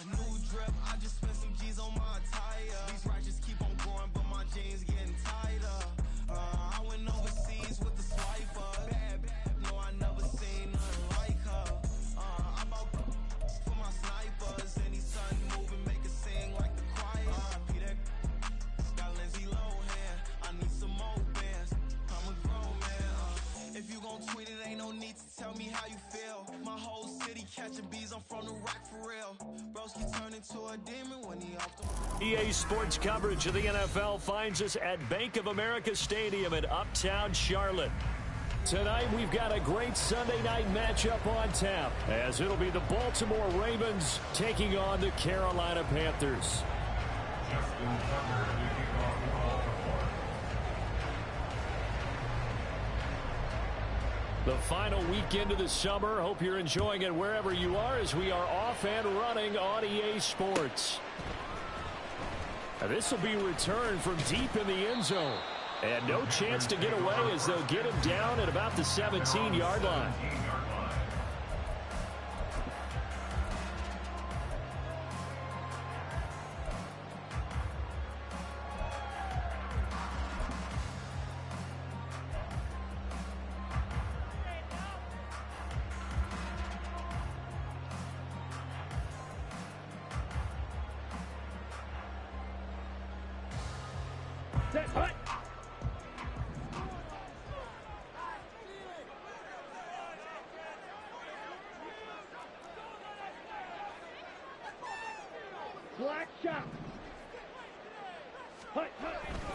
New drip, I just spent some G's on my attire. These righteous keep on going, but my jeans getting tighter. I went overseas with the swiper. Bad, no, I never seen nothing like her. I'm out for my snipers. Anytime moving, make it sing like the choir. Peter got Lindsay Lohan. I need some more bands. I'm a grown man. If you gon' tweet it, ain't no need to tell me how you feel. My whole city catching bees, I'm from the rock for real. Broski turned into a demon when he off the... EA Sports coverage of the NFL finds us at Bank of America Stadium in Uptown Charlotte. Tonight we've got a great Sunday night matchup on tap, as it'll be the Baltimore Ravens taking on the Carolina Panthers. The final weekend of the summer. Hope you're enjoying it wherever you are, as we are off and running on EA Sports. This will be returned from deep in the end zone. And no chance to get away, as they'll get him down at about the 17-yard line.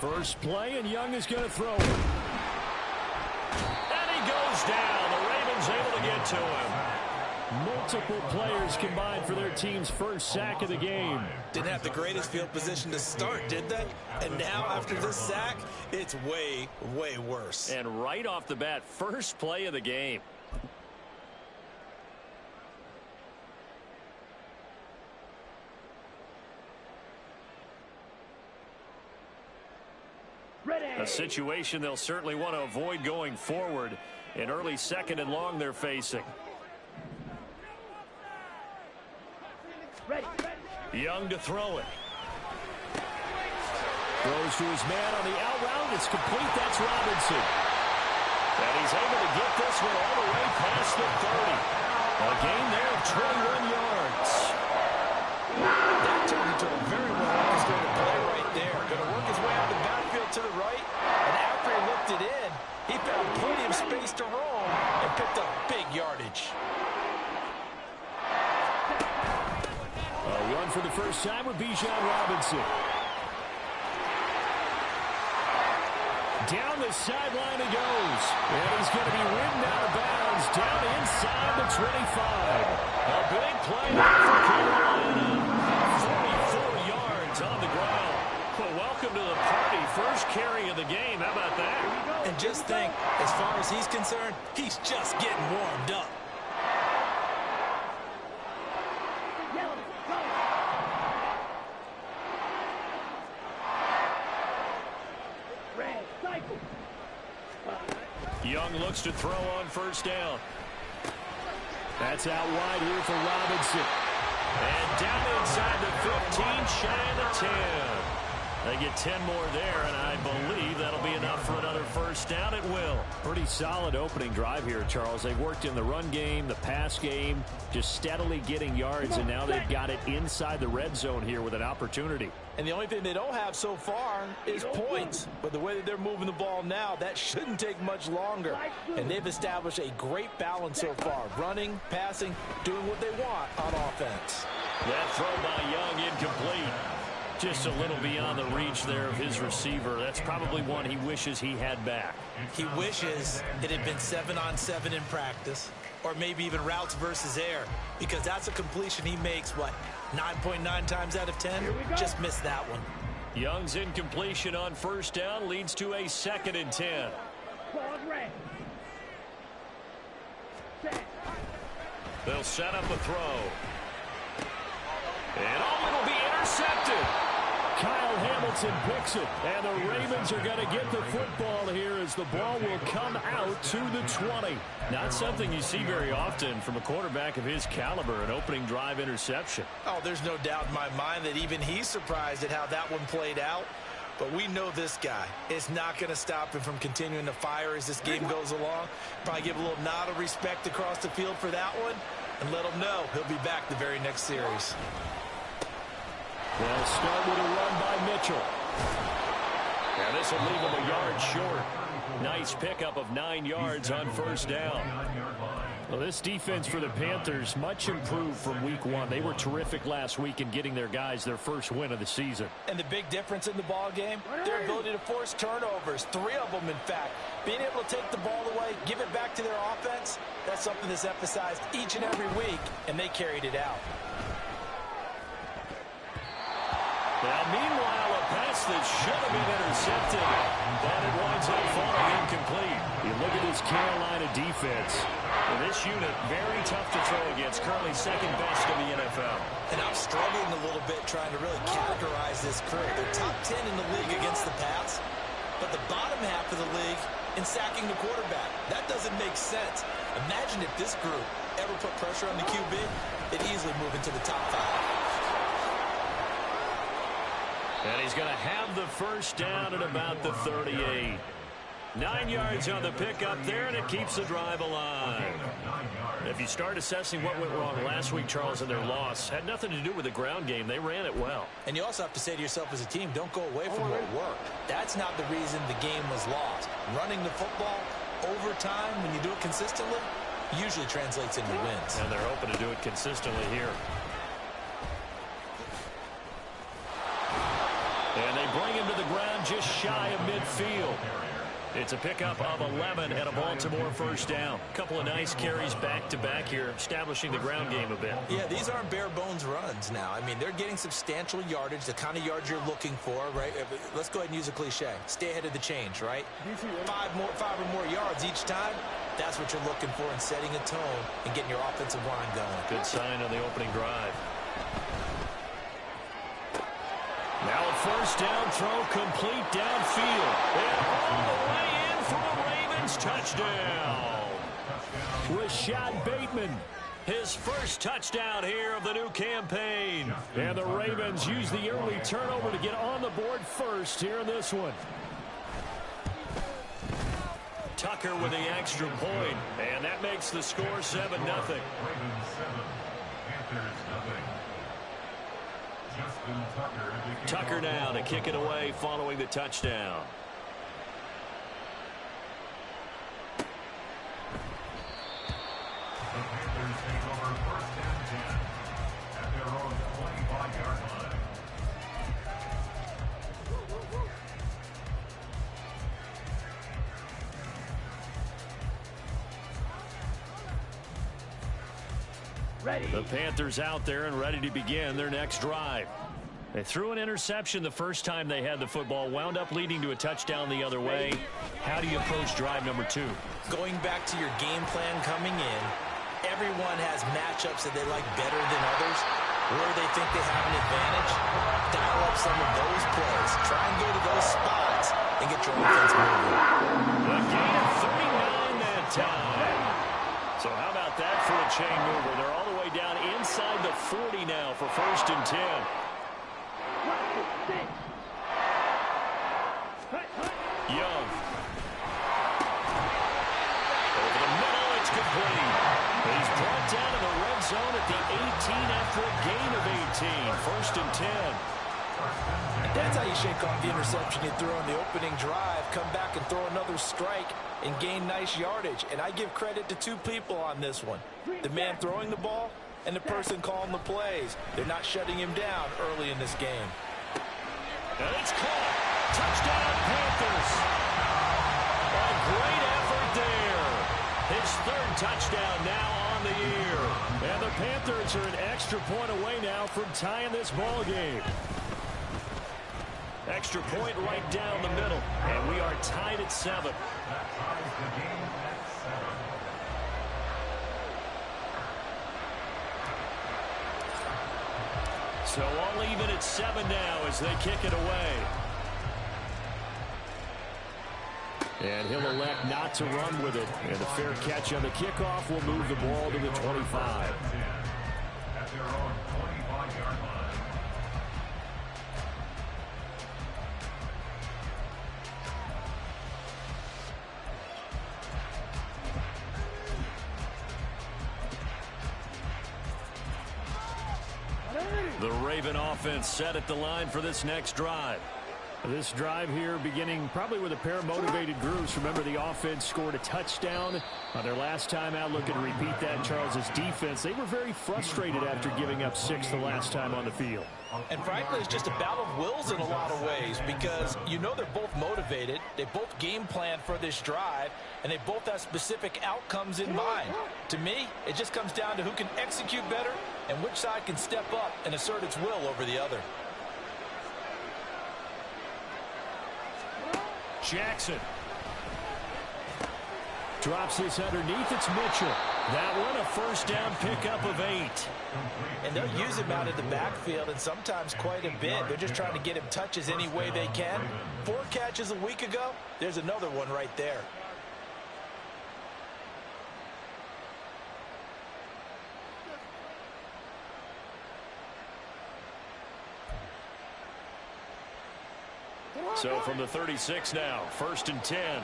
First play, and Young is going to throw it. And he goes down. The Ravens able to get to him. Multiple players combined for their team's first sack of the game. Didn't have the greatest field position to start, did they? And now, after this sack, it's way, way worse. And right off the bat, first play of the game. A situation they'll certainly want to avoid going forward. An early second and long they're facing. Young to throw it. Throws to his man on the out route. It's complete. That's Robinson. And he's able to get this one all the way past the 30. A gain there of 21 yards. That turned into a very well-orchestrated play right there. Going to work his way out of the backfield to the right. And after he looked it in, he found plenty of space to roam and picked up big yardage. A run for the first time with Bijan Robinson. Down the sideline he goes. And he's going to be ridden out of bounds down inside the 25. A big play for Carolina. 44 yards on the ground. Well, welcome to the party. First carry of the game. How about that? And just think, as far as he's concerned, he's just getting warmed up. Young looks to throw on first down. That's out wide here for Robinson. And down inside the 15, shy of the 10. They get 10 more there, and I believe that'll be enough for another first down. It will. Pretty solid opening drive here, Charles. They've worked in the run game, the pass game, just steadily getting yards, and now they've got it inside the red zone here with an opportunity. And the only thing they don't have so far is points. But the way that they're moving the ball now, that shouldn't take much longer. And they've established a great balance so far. Running, passing, doing what they want on offense. That throw by Young incomplete. Just a little beyond the reach there of his receiver. That's probably one he wishes he had back. He wishes it had been 7-on-7 in practice, or maybe even routes versus air, because that's a completion he makes, what, 9.9 times out of 10? Just missed that one. Young's incompletion on first down leads to a 2nd and 10. They'll set up a throw. And it'll be intercepted. Kyle Hamilton Robinson picks it, and the Ravens are going to get the football here as the ball will come out to the 20. Not something you see very often from a quarterback of his caliber, an opening drive interception. Oh, there's no doubt in my mind that even he's surprised at how that one played out. But we know this guy is not going to stop him from continuing to fire as this game goes along. Probably give a little nod of respect across the field for that one and let him know he'll be back the very next series. They'll start with a run by Mitchell. And this will leave him a yard short. Nice pickup of 9 yards on first down. Well, this defense for the Panthers much improved from week 1. They were terrific last week in getting their guys their first win of the season. And the big difference in the ball game, their ability to force turnovers, 3 of them in fact. Being able to take the ball away, give it back to their offense, that's something that's emphasized each and every week, and they carried it out. Now, meanwhile, a pass that should have been intercepted, but it winds up falling incomplete. You look at this Carolina defense. Well, this unit, very tough to throw against, currently second best in the NFL. And I'm struggling a little bit trying to really categorize this crew. They're top 10 in the league against the pass, but the bottom half of the league in sacking the quarterback. That doesn't make sense. Imagine if this group ever put pressure on the QB, it'd easily move into the top 5. And he's going to have the first down at about the 38. 9 yards on the pickup there, and it keeps the drive alive. If you start assessing what went wrong last week, Charles, in their loss, had nothing to do with the ground game. They ran it well. And you also have to say to yourself as a team, don't go away from what worked. That's not the reason the game was lost. Running the football over time, when you do it consistently, usually translates into wins. And they're hoping to do it consistently here. And they bring him to the ground just shy of midfield. It's a pickup of 11 and a Baltimore first down. A couple of nice carries back-to-back here, establishing the ground game a bit. Yeah, these aren't bare-bones runs now. I mean, they're getting substantial yardage, the kind of yards you're looking for, right? Let's go ahead and use a cliche. Stay ahead of the change, right? 5 or more yards each time. That's what you're looking for in setting a tone and getting your offensive line going. Good sign on the opening drive. Now a first down throw complete downfield. And all the way in for a Ravens touchdown. Rashad Bateman, his first touchdown here of the new campaign. And the Ravens use the early turnover to get on the board first here in this one. Tucker with the extra point, and that makes the score 7-0. Tucker now to kick it away following the touchdown. The Panthers take over first and 10 at their own 25-yard line. Ready. The Panthers out there and ready to begin their next drive. They threw an interception the first time they had the football, wound up leading to a touchdown the other way. How do you approach drive number 2? Going back to your game plan coming in, everyone has matchups that they like better than others, where they think they have an advantage. Dial up some of those plays. Try and go to those spots and get your offense moving. A gain of 39 that time. So how about that for a chain mover? They're all the way down inside the 40 now for first and 10. Young. Over the middle, it's complete. He's brought down in the red zone at the 18 after a gain of 18. First and 10. That's how you shake off the interception you threw on the opening drive, come back and throw another strike and gain nice yardage. And I give credit to 2 people on this one. The man throwing the ball and the person calling the plays. They're not shutting him down early in this game. And it's caught. Touchdown, Panthers. A great effort there. His 3rd touchdown now on the year. And the Panthers are an extra point away now from tying this ball game. Extra point right down the middle. And we are tied at 7. That ties the game at 7. So all even at 7 now as they kick it away. And he'll elect not to run with it. And a fair catch on the kickoff will move the ball to the 25. At their own 25-yard line. The Raven offense set at the line for this next drive. This drive here beginning probably with a pair of motivated groups. Remember, the offense scored a touchdown on their last time out. Looking to repeat that. Charles's defense, they were very frustrated after giving up 6 the last time on the field. And frankly, it's just a battle of wills in a lot of ways because you know they're both motivated. They both game plan for this drive, and they both have specific outcomes in mind. To me, it just comes down to who can execute better and which side can step up and assert its will over the other. Jackson drops this underneath. It's Mitchell. That one a first down pickup of 8. And they'll use him out of the backfield, and sometimes quite a bit. They're just trying to get him touches any way they can. 4 catches a week ago. There's another one right there. So from the 36 now, 1st and 10.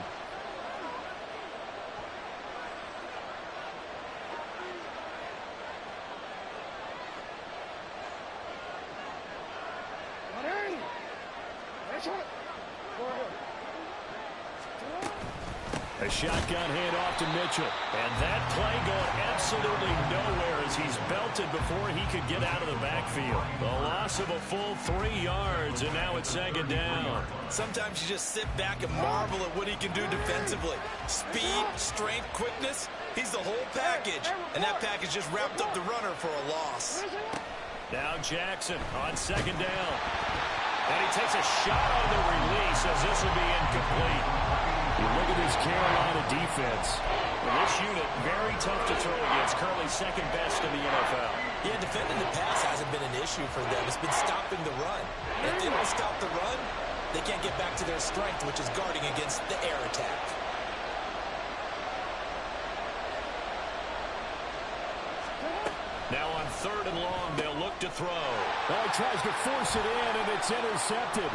A shotgun handoff to Mitchell. And that play going absolutely nowhere as he's belted before he could get out of the backfield. The loss of a full 3 yards, and now it's 2nd down. Sometimes you just sit back and marvel at what he can do defensively. Speed, strength, quickness, he's the whole package. And that package just wrapped up the runner for a loss. Now Jackson on 2nd down. And he takes a shot on the release as this will be incomplete. You look at this Carolina defense. Well, this unit, very tough to throw against. Currently 2nd best in the NFL. Yeah, defending the pass hasn't been an issue for them. It's been stopping the run. If they don't stop the run, they can't get back to their strength, which is guarding against the air attack. Now on 3rd and long, they'll look to throw. Oh, he tries to force it in, and it's intercepted.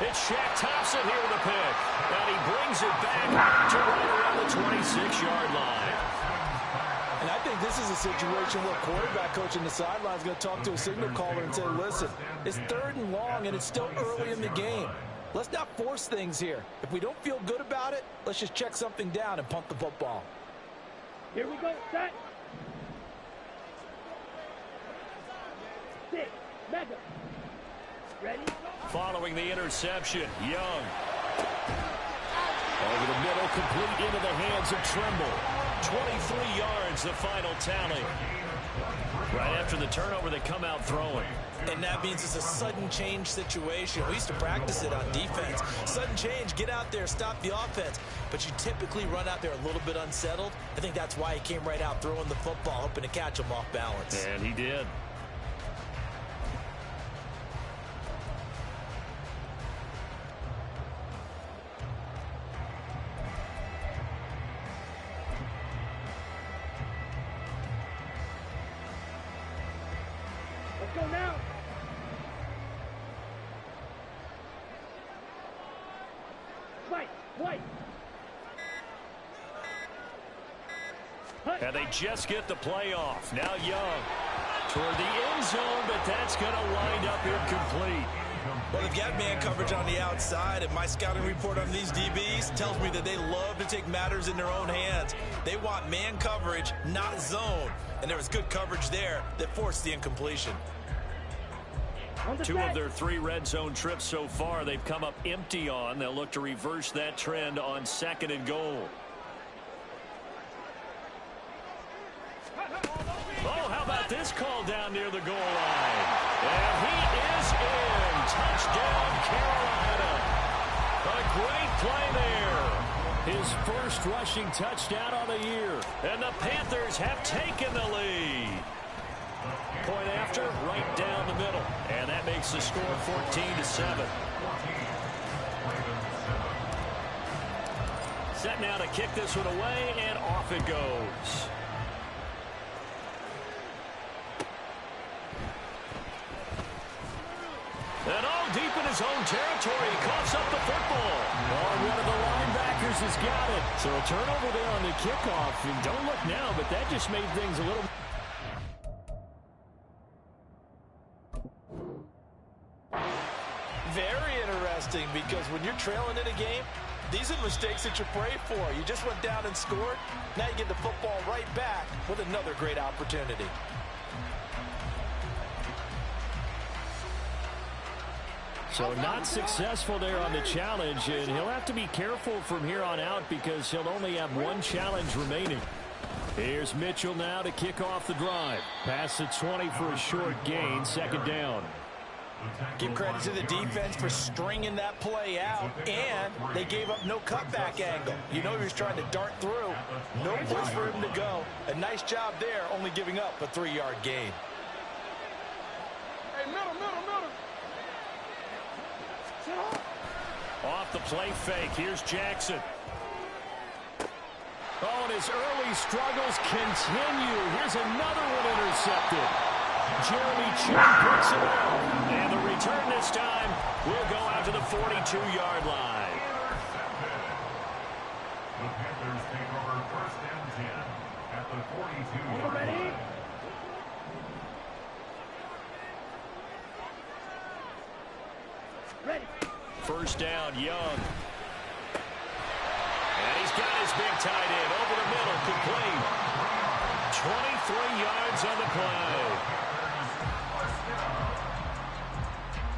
It's Shaq Thompson here with a pick. And he brings it back to right around the 26-yard line. And I think this is a situation where quarterback coach in the sideline is going to talk to a signal caller and say, listen, it's 3rd and long, and it's still early in the game. Let's not force things here. If we don't feel good about it, let's just check something down and pump the football. Here we go, set. 6, mega. Ready? Following the interception, Young. Over the middle, complete into the hands of Trimble. 23 yards, the final tally. Right after the turnover, they come out throwing. And that means it's a sudden change situation. We used to practice it on defense. Sudden change, get out there, stop the offense. But you typically run out there a little bit unsettled. I think that's why he came right out throwing the football, hoping to catch him off balance. And he did. Let's go now. White. And they just get the play off. Now Young toward the end zone, but that's going to wind up incomplete. Well, they've got man coverage on the outside, and my scouting report on these DBs tells me that they love to take matters in their own hands. They want man coverage, not zone. And there was good coverage there that forced the incompletion. 2 of their 3 red zone trips so far, they've come up empty on. They'll look to reverse that trend on 2nd and goal. Oh, how about this call down near the goal line? And he is in. Touchdown, Carolina. A great play there. His first rushing touchdown of the year. And the Panthers have taken the lead. Point after, right down the middle. makes the score 14-7. Set now to kick this one away, and off it goes. And all deep in his own territory, he coughs up the football. Oh, one of the linebackers has got it. So a turnover there on the kickoff. And don't look now, but that just made things a little... Very interesting, because when you're trailing in a game, these are the mistakes that you pray for. You just went down and scored. Now you get the football right back with another great opportunity. So not successful there on the challenge, and he'll have to be careful from here on out because he'll only have one challenge remaining. Here's Mitchell now to kick off the drive. Pass the 20 for a short gain, second down. Give credit to the defense for stringing that play out, and they gave up no cutback angle. You know he was trying to dart through. No place for him to go. A nice job there, only giving up a 3-yard gain. Hey, middle. Off the play fake, here's Jackson. Oh, and his early struggles continue. Here's another one intercepted. Jeremy Chin picks it up. And the return this time will go out to the 42-yard line. The Panthers take over first and 10 at the 42-yard line. Ready. First down, Young. And he's got his big tight end over the middle, complete. 23 yards on the play.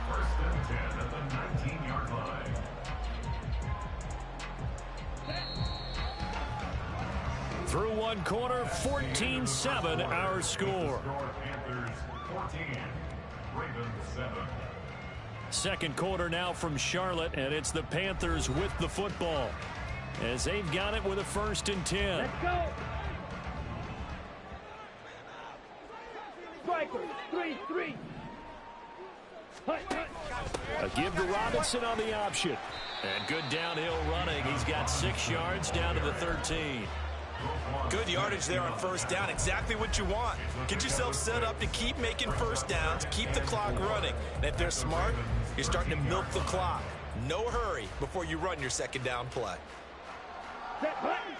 First and 10 at the 19-yard line. Through one quarter, 14-7 our score. Panthers 14, Ravens 7. Second quarter now from Charlotte, and it's the Panthers with the football as they've got it with a first and 10. Let's go. Striker, 3-3. A give to Robinson on the option. And good downhill running. He's got 6 yards down to the 13. Good yardage there on first down. Exactly what you want. Get yourself set up to keep making first downs, keep the clock running. And if they're smart, you're starting to milk the clock. No hurry before you run your second down play.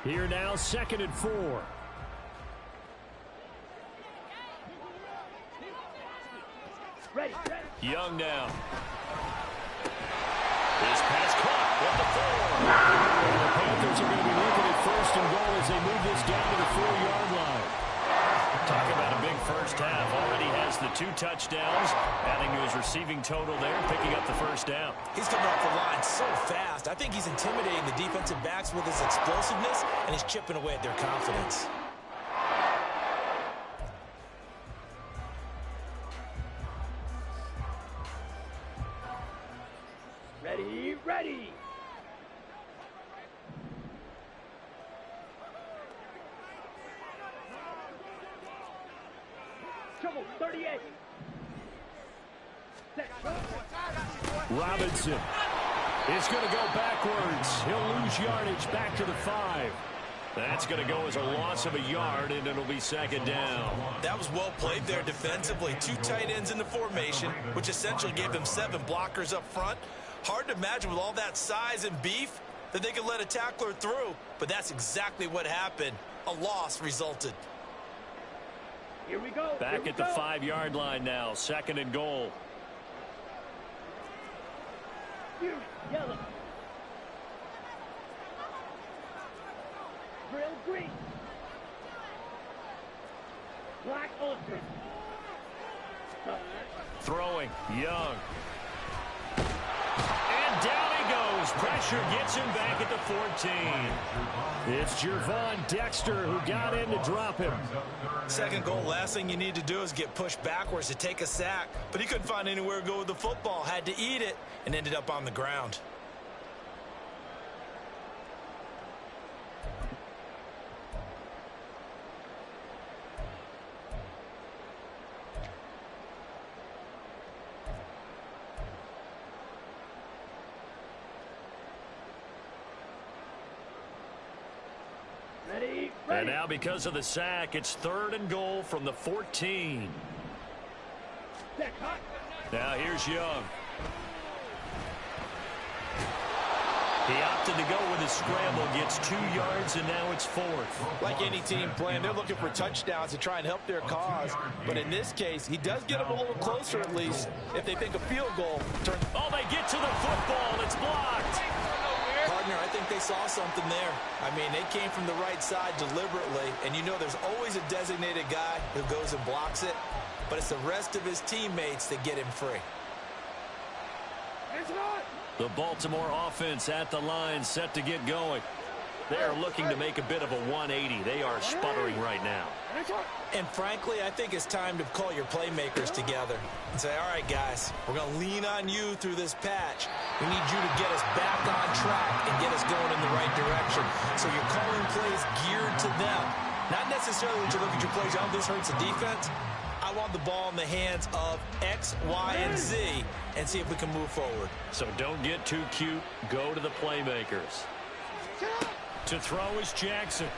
Here now, second and 4. Ready. Young now. His pass caught at the 4. And the Panthers are going to be looking at first and goal as they move this down to the 4-yard line. Talk about a big first half. Already has the 2 touchdowns, adding to his receiving total there, picking up the first down. He's coming off the line so fast. I think he's intimidating the defensive backs with his explosiveness, and he's chipping away at their confidence. Ready. Trouble, 38. Robinson is going to go backwards. He'll lose yardage back to the 5. That's going to go as a loss of a yard, and it'll be second down. That was well played there defensively. 2 tight ends in the formation, which essentially gave them 7 blockers up front. Hard to imagine with all that size and beef that they could let a tackler through, but that's exactly what happened. A loss resulted. Here we go. Back at the 5-yard line now, second and goal. Yellow. Drill green. Black ultra. Throwing, Young. And down he goes. Pressure gets him back at the 14. It's Gervon Dexter who got in to drop him. Second goal, last thing you need to do is get pushed backwards to take a sack. But he couldn't find anywhere to go with the football. Had to eat it and ended up on the ground. And now because of the sack, it's 3rd and goal from the 14. Now here's Young. He opted to go with his scramble, gets 2 yards, and now it's 4th. Like any team playing, they're looking for touchdowns to try and help their cause. But in this case, he does get them a little closer at least. If they think a field goal turns... Oh, they get to the football. It's blocked. Partner, I think they saw something there. I mean, they came from the right side deliberately, and you know there's always a designated guy who goes and blocks it, but it's the rest of his teammates that get him free. The Baltimore offense at the line, set to get going. They're looking to make a bit of a 180. They are sputtering right now. And frankly, I think it's time to call your playmakers together and say, all right, guys, we're going to lean on you through this patch. We need you to get us back on track and get us going in the right direction. So you're calling plays geared to them. Not necessarily when you look at your plays, oh, this hurts the defense. I want the ball in the hands of X, Y, and Z and see if we can move forward. So don't get too cute. Go to the playmakers. To throw is Jackson.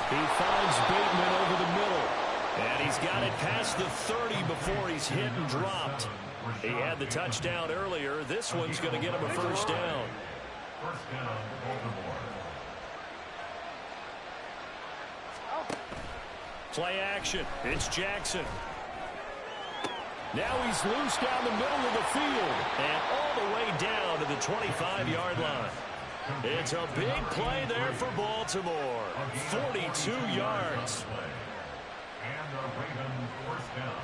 He finds Bateman over the middle. And he's got it past the 30 before he's hit and dropped. He had the touchdown earlier. This one's going to get him a first down. First down, Baltimore. Play action. It's Jackson. Now he's loose down the middle of the field and all the way down to the 25-yard line. It's a big play there for Baltimore. 42 yards. And the Ravens first down.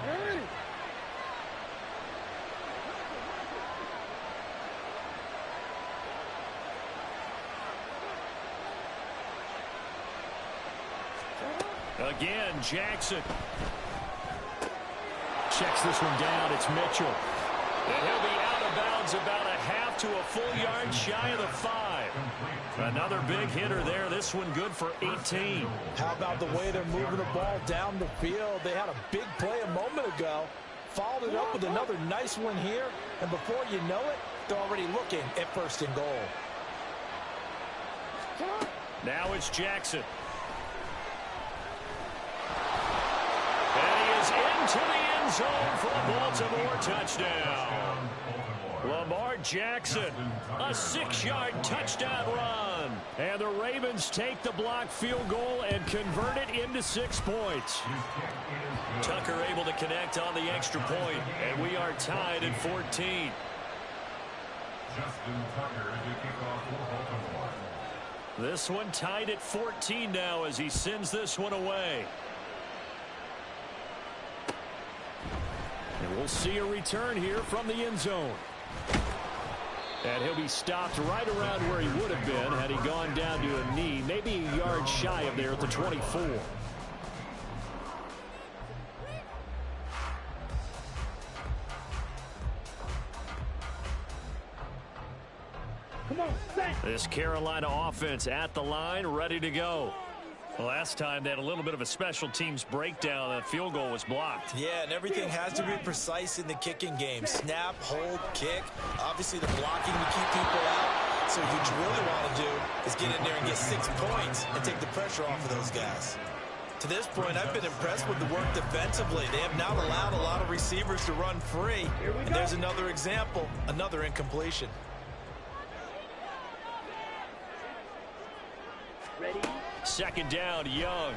Again, Jackson. Checks this one down. It's Mitchell. And he'll be out of bounds about a half to a full yard shy of the 5. Another big hitter there. This one good for 18. How about the way they're moving the ball down the field? They had a big play a moment ago. Followed it up with another nice one here. And before you know it, they're already looking at 1st and goal. Now it's Jackson. And he is into the end zone for a Baltimore touchdown. Lamar Jackson, a 6-yard touchdown run. And the Ravens take the block field goal and convert it into 6 points. Tucker able to connect on the extra point, and we are tied at 14. Justin Tucker to kick off for Baltimore. This one tied at 14 now as he sends this one away. And we'll see a return here from the end zone. And he'll be stopped right around where he would have been had he gone down to a knee, maybe a yard shy of there at the 24. Come on, set. This Carolina offense at the line, ready to go. Last time they had a little bit of a special teams breakdown. That field goal was blocked. Yeah, and everything has to be precise in the kicking game. Snap, hold, kick. Obviously the blocking to keep people out. So what you really want to do is get in there and get 6 points and take the pressure off of those guys. To this point, I've been impressed with the work defensively. They have not allowed a lot of receivers to run free. And there's another example, another incompletion. Ready? 2nd down, Young.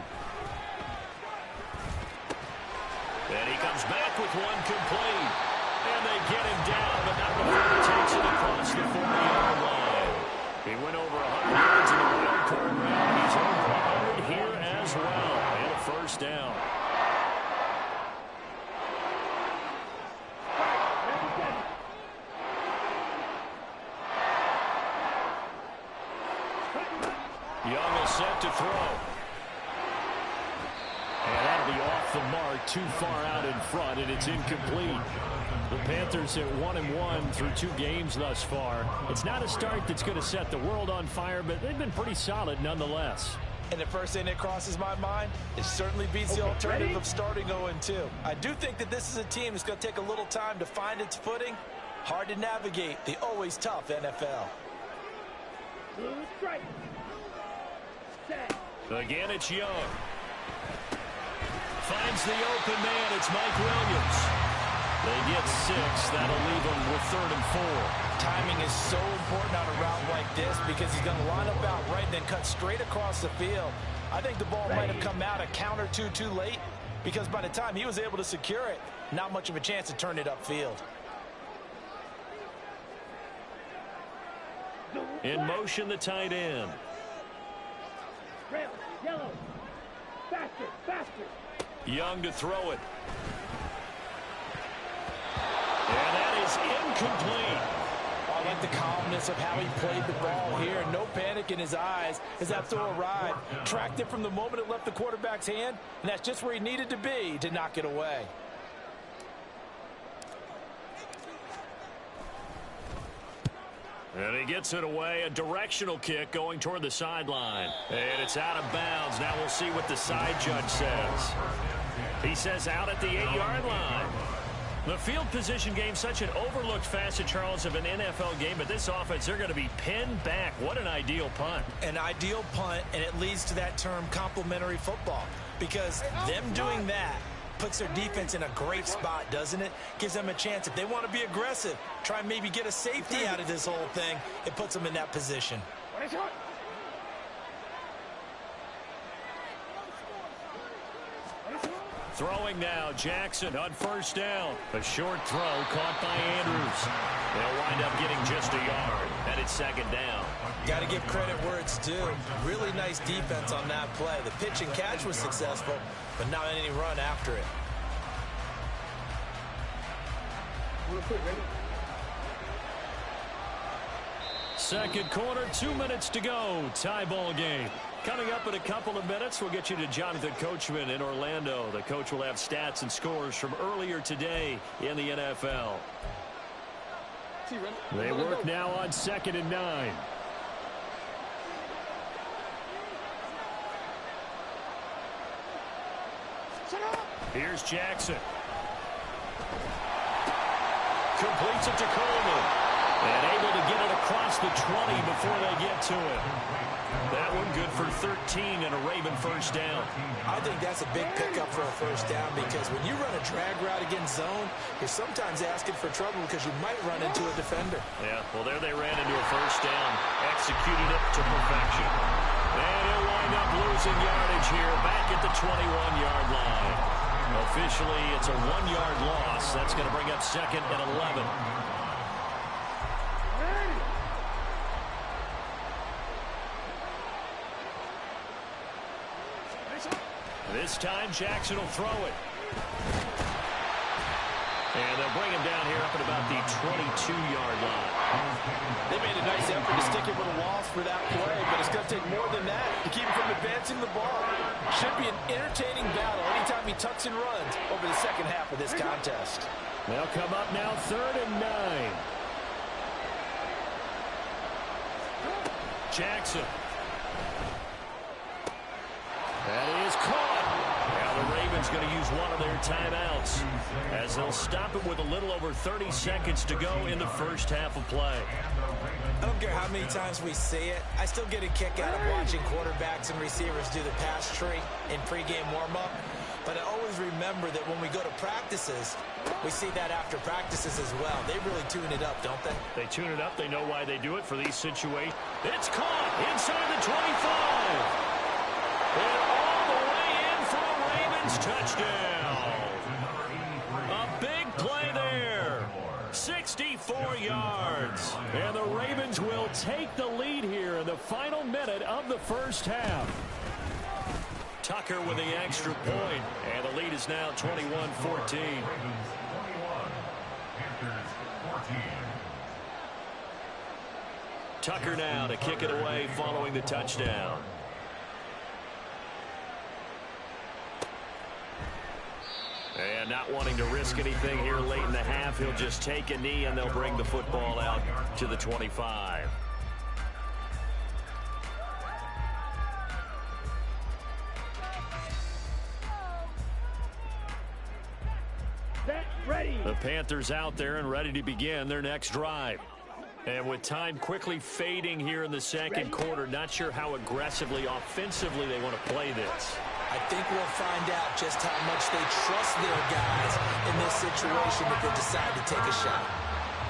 And he comes back with one complete. And they get him down, but not before he takes it across the 40-yard line. He went over 100 yards in the wild card round. He's over 100 here as well. And a first down. Young is set to throw. And that'll be off the mark, too far out in front, and it's incomplete. The Panthers at 1-1 through 2 games thus far. It's not a start that's going to set the world on fire, but they've been pretty solid nonetheless. And the first thing that crosses my mind, it certainly beats the alternative of starting 0-2. I do think that this is a team that's going to take a little time to find its footing. Hard to navigate the always tough NFL. Strike. Again, it's Young. Finds the open man. It's Mike Williams. They get 6. That'll leave them with 3rd and 4. Timing is so important on a route like this because he's going to line up out right and then cut straight across the field. I think the ball might have come out a count or two too late because by the time he was able to secure it, not much of a chance to turn it upfield. In motion, the tight end. Red, yellow. Faster, faster. Young to throw it. And that is incomplete. I like the calmness of how he played the ball here. No panic in his eyes as that throw arrived. Tracked it from the moment it left the quarterback's hand, and that's just where he needed to be to knock it away. And he gets it away. A directional kick going toward the sideline. And it's out of bounds. Now we'll see what the side judge says. He says out at the 8-yard line. The field position game, such an overlooked facet, Charles, of an NFL game. But this offense, they're going to be pinned back. What an ideal punt. An ideal punt, and it leads to that term complementary football. Because them doing that puts their defense in a great spot, doesn't it? Gives them a chance. If they want to be aggressive, try and maybe get a safety out of this whole thing, it puts them in that position. Throwing now, Jackson on 1st down. A short throw caught by Andrews. They'll wind up getting just a yard, and it's 2nd down. Got to give credit where it's due. Really nice defense on that play. The pitch and catch was successful, but not any run after it. Second quarter, 2 minutes to go. Tie ball game. Coming up in a couple of minutes, we'll get you to Jonathan Coachman in Orlando. The coach will have stats and scores from earlier today in the NFL. They work now on 2nd and 9. Here's Jackson. Completes it to Coleman. And able to get it across the 20 before they get to it. That one good for 13 and a Raven 1st down. I think that's a big pickup for a 1st down because when you run a drag route against zone, you're sometimes asking for trouble because you might run into a defender. Yeah, well, there they ran into a 1st down. Executed it to perfection. And he'll wind up losing yardage here back at the 21-yard line. Officially, it's a 1-yard loss. That's going to bring up 2nd and 11. This time, Jackson will throw it. And they'll bring him down here up at about the 22-yard line. They made a nice effort to stick him with a loss for that play, but it's going to take more than that to keep him from advancing the ball. Should be an entertaining battle anytime he tucks and runs over the second half of this contest. They'll come up now 3rd and 9. Jackson. That is caught. Now the Ravens going to use one of their timeouts as they'll stop it with a little over 30 seconds to go in the 1st half of play. I don't care how many times we see it. I still get a kick out of watching quarterbacks and receivers do the pass tree in pregame warm-up. But I always remember that when we go to practices, we see that after practices as well. They really tune it up, don't they? They tune it up. They know why they do it for these situations. It's caught inside the 25. And all the way in for a Ravens touchdown. A big play there. 64 yards. And the Ravens will take the lead here in the final minute of the 1st half. Tucker with the extra point. And the lead is now 21-14. Tucker now to kick it away following the touchdown. And not wanting to risk anything here late in the half, he'll just take a knee and they'll bring the football out to the 25. Set, ready. The Panthers out there and ready to begin their next drive. And with time quickly fading here in the second quarter, not sure how aggressively, offensively they want to play this. I think we'll find out just how much they trust their guys in this situation if they decide to take a shot.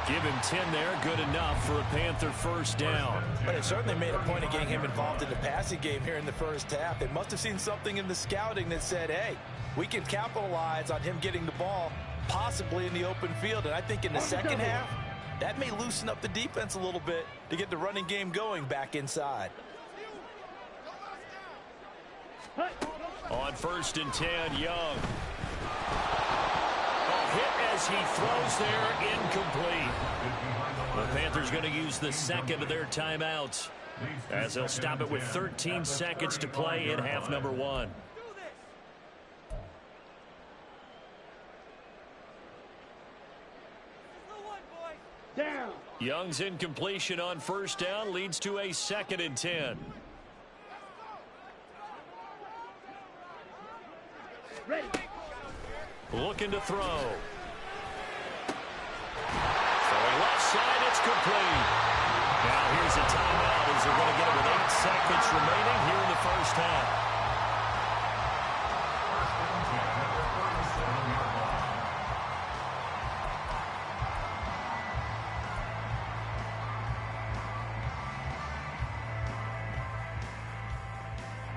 Give him 10 there, good enough for a Panther first down. But it certainly made a point of getting him involved in the passing game here in the first half. They must have seen something in the scouting that said, hey, we can capitalize on him getting the ball, possibly in the open field. And I think in the second half, that may loosen up the defense a little bit to get the running game going back inside. On 1st and 10, Young. Hit as he throws there, incomplete. The Panthers going to use the second of their timeouts as they'll stop it with 13 seconds to play in half number 1. Down. Young's incompletion on 1st down leads to a 2nd and 10. Ready. Looking to throw. Throwing left side, it's complete. Now here's a timeout as they're going to get it with 8 seconds remaining here in the first half.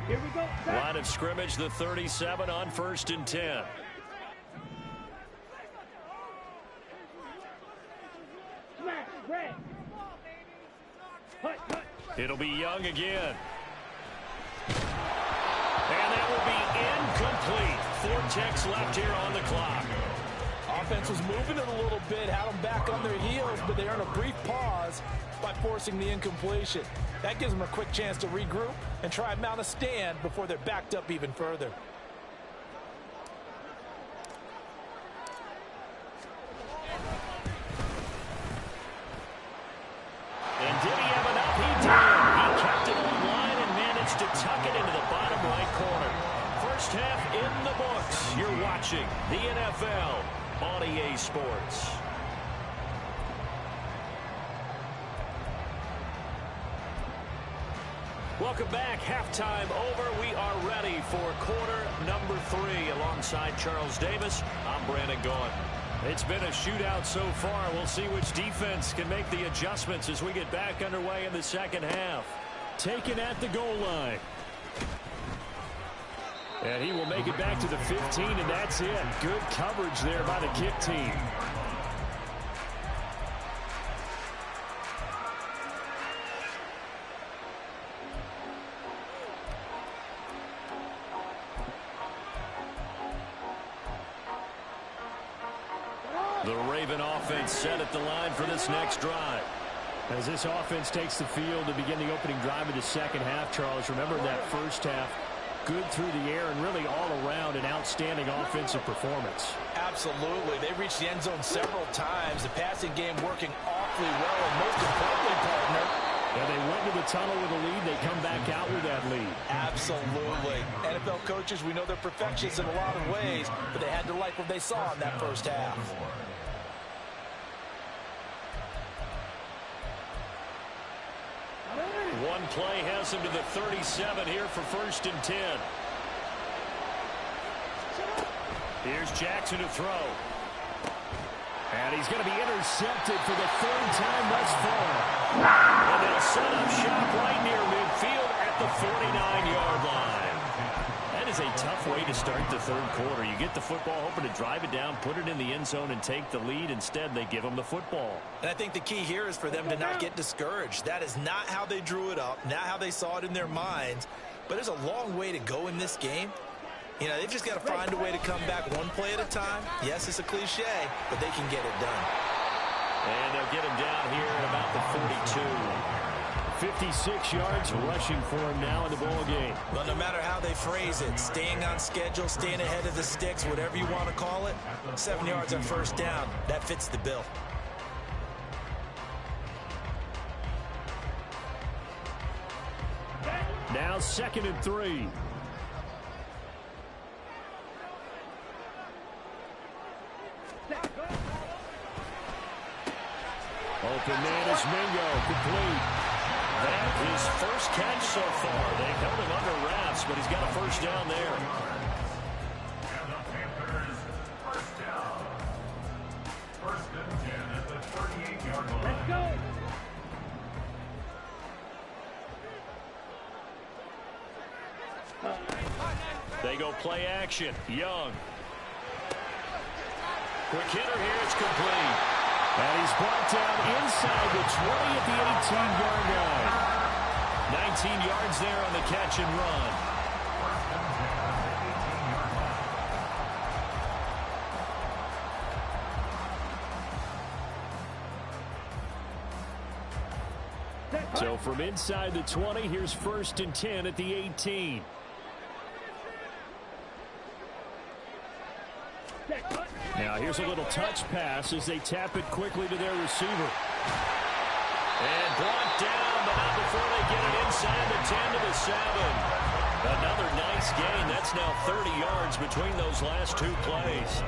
Here we go. Line of scrimmage, the 37 on 1st and 10. Smash. Red. Hut. It'll be Young again. And that will be incomplete. 4 ticks left here on the clock. Offense was moving it a little bit, had them back on their heels, but they earned a brief pause by forcing the incompletion. That gives them a quick chance to regroup and try and mount a stand before they're backed up even further. And did he have enough? He did. He kept it online and managed to tuck it into the bottom right corner. First half in the books. You're watching the NFL on EA Sports. Welcome back. Halftime over. We are ready for quarter number 3. Alongside Charles Davis, I'm Brandon Gaughan. It's been a shootout so far. We'll see which defense can make the adjustments as we get back underway in the second half. Taken at the goal line. And he will make it back to the 15, and that's it. Good coverage there by the kick team. The Raven offense set at the line for this next drive. As this offense takes the field to begin the opening drive of the second half, Charles, remember that first half, good through the air and really all around an outstanding offensive performance. Absolutely. They reached the end zone several times. The passing game working awfully well, and most importantly, partner, and they went to the tunnel with a lead. They come back out with that lead. Absolutely. NFL coaches, we know they're perfectionists in a lot of ways, but they had to like what they saw in that first half. One play has him to the 37 here for 1st and 10. Here's Jackson to throw. And he's going to be intercepted for the 3rd time thus far. And they'll set up shop right near midfield at the 49-yard line. That is a tough way to start the 3rd quarter. You get the football, hoping to drive it down, put it in the end zone, and take the lead. Instead, they give them the football. And I think the key here is for them to not get discouraged. That is not how they drew it up, not how they saw it in their minds. But there's a long way to go in this game. You know, they've just got to find a way to come back one play at a time. Yes, it's a cliche, but they can get it done. And they'll get him down here at about the 42. 56 yards rushing for him now in the ball game. Well, no matter how they phrase it, staying on schedule, staying ahead of the sticks, whatever you want to call it, 7 yards on 1st down, that fits the bill. Now 2nd and 3. Open man is Mingo, complete. That is first catch so far. They held him under wraps, but he's got a first down there. And the Panthers, first down. First and 10 at the 38-yard line. Let's go. They go play action. Young. Quick hitter here. It's complete. And he's brought down inside the 20 at the 18-yard line. 19 yards there on the catch and run. So from inside the 20, here's first and 10 at the 18. Now here's a little touch pass as they tap it quickly to their receiver. And blocked down, but not before they get it inside the 10 to the 7. Another nice gain. That's now 30 yards between those last two plays.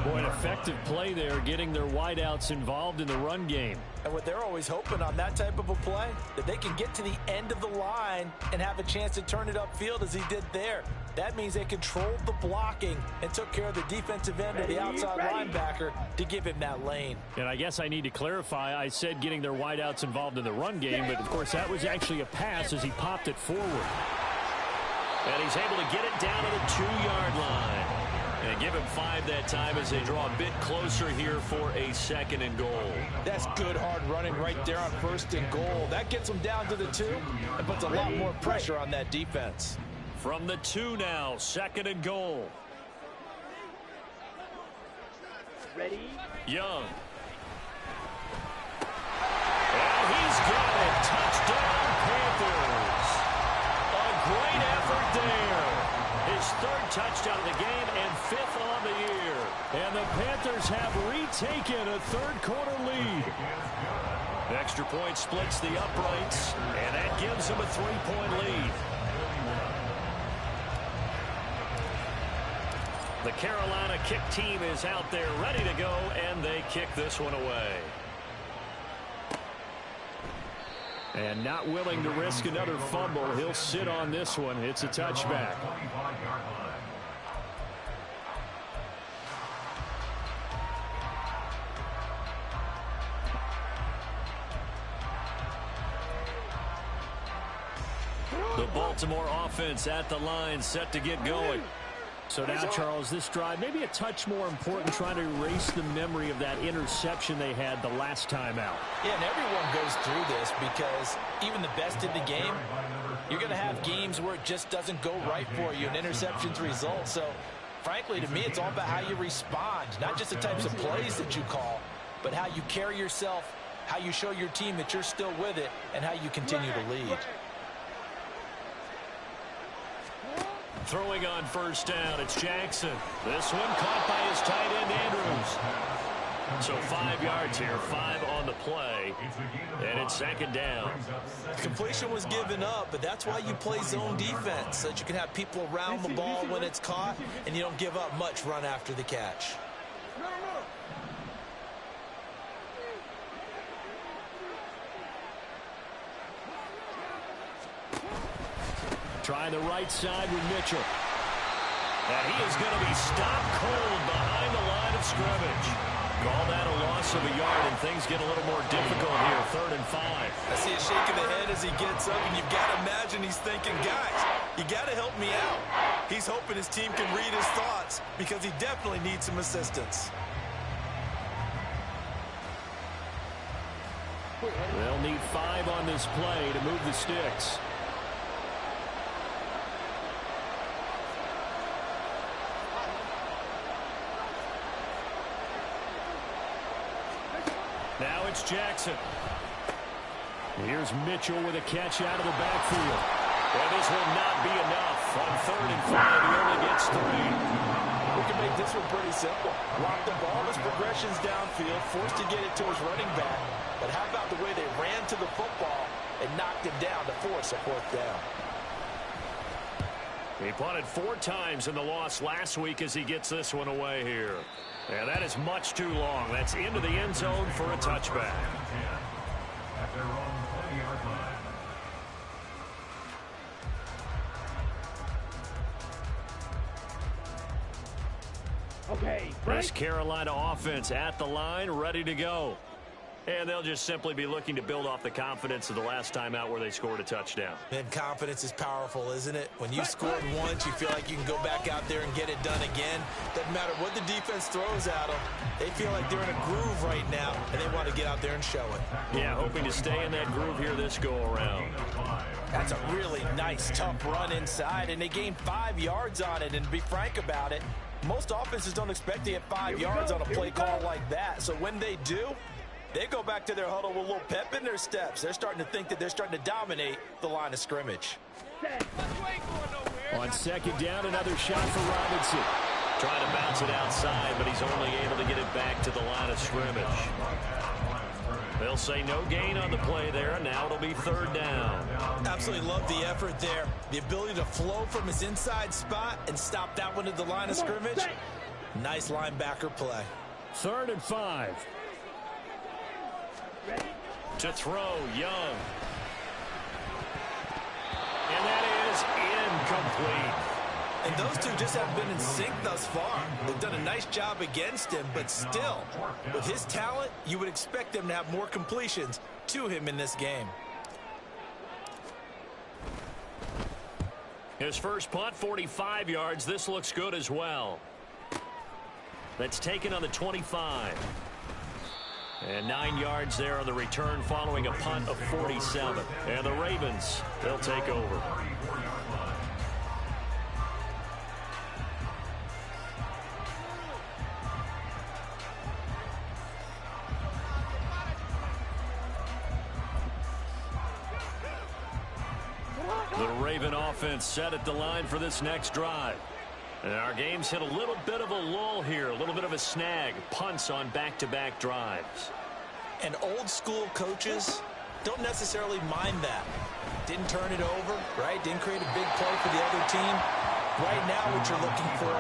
Boy, an effective play there, getting their wideouts involved in the run game. And what they're always hoping on that type of a play, that they can get to the end of the line and have a chance to turn it upfield as he did there. That means they controlled the blocking and took care of the defensive end or the outside linebacker to give him that lane. And I guess I need to clarify, I said getting their wideouts involved in the run game, but of course that was actually a pass as he popped it forward. And he's able to get it down to the 2-yard line. And give him 5 that time as they draw a bit closer here for a second and goal. That's good hard running right there on first and goal. That gets them down to the 2 and puts a lot more pressure on that defense. From the 2 now, second and goal. Ready? Young. And he's got it. Touchdown, Panthers. A great effort there. His 3rd touchdown of the game and 5th on the year. And the Panthers have retaken a 3rd quarter lead. Extra point splits the uprights, and that gives them a 3-point lead. The Carolina kick team is out there ready to go, and they kick this one away. And not willing to risk another fumble, he'll sit on this one. It's a touchback. The Baltimore offense at the line, set to get going. So now, Charles, this drive maybe a touch more important, trying to erase the memory of that interception they had the last time out. Yeah, and everyone goes through this because even the best in the game, you're going to have games where it just doesn't go right for you and interceptions result. So, frankly, to me, it's all about how you respond, not just the types of plays that you call, but how you carry yourself, how you show your team that you're still with it, and how you continue to lead. Throwing on first down, it's Jackson. This one caught by his tight end, Andrews. So 5 yards here, 5 on the play, and it's second down. Completion was given up, but that's why you play zone defense, so that you can have people around the ball when it's caught, and you don't give up much run after the catch. Trying the right side with Mitchell. And he is going to be stopped cold behind the line of scrimmage. Call that a loss of a yard, and things get a little more difficult here, 3rd and 5. I see a shake of the head as he gets up, and you've got to imagine he's thinking, guys, you got to help me out. He's hoping his team can read his thoughts because he definitely needs some assistance. They'll need 5 on this play to move the sticks. Now it's Jackson. Here's Mitchell with a catch out of the backfield. And this will not be enough. On 3rd and 5, he only gets 3. We can make this one pretty simple. Locked up all his progressions downfield, forced to get it to his running back. But how about the way they ran to the football and knocked him down to force a 4th down? He punted 4 times in the loss last week as he gets this one away here. Yeah, that is much too long. That's into the end zone for a touchback. At their own 20-yard line. Okay, This Carolina offense at the line, ready to go. And they'll just simply be looking to build off the confidence of the last time out where they scored a touchdown. And confidence is powerful, isn't it? When you scored once, you feel like you can go back out there and get it done again. Doesn't matter what the defense throws at them. They feel like they're in a groove right now, and they want to get out there and show it. Yeah, hoping to stay in that groove here this go-around. That's a really nice, tough run inside, and they gained 5 yards on it. And to be frank about it, most offenses don't expect to get 5 yards on a play call like that. So when they do, they go back to their huddle with a little pep in their steps. They're starting to think that they're starting to dominate the line of scrimmage. On second down, another shot for Robinson. Trying to bounce it outside, but he's only able to get it back to the line of scrimmage. They'll say no gain on the play there, and now it'll be third down. Absolutely love the effort there. The ability to flow from his inside spot and stop that one at the line of scrimmage. Nice linebacker play. 3rd and 5. To throw, Young. And that is incomplete. And those two just haven't been in sync thus far. They've done a nice job against him, but still, with his talent, you would expect them to have more completions to him in this game. His first punt, 45 yards. This looks good as well. That's taken on the 25. And 9 yards there on the return following a punt of 47. And the Ravens, they'll take over. The Raven offense set at the line for this next drive. And our game's hit a little bit of a lull here, a little bit of a snag. Punts on back-to-back drives. And old-school coaches don't necessarily mind that. Didn't turn it over, right? Didn't create a big play for the other team. Right now what you're looking for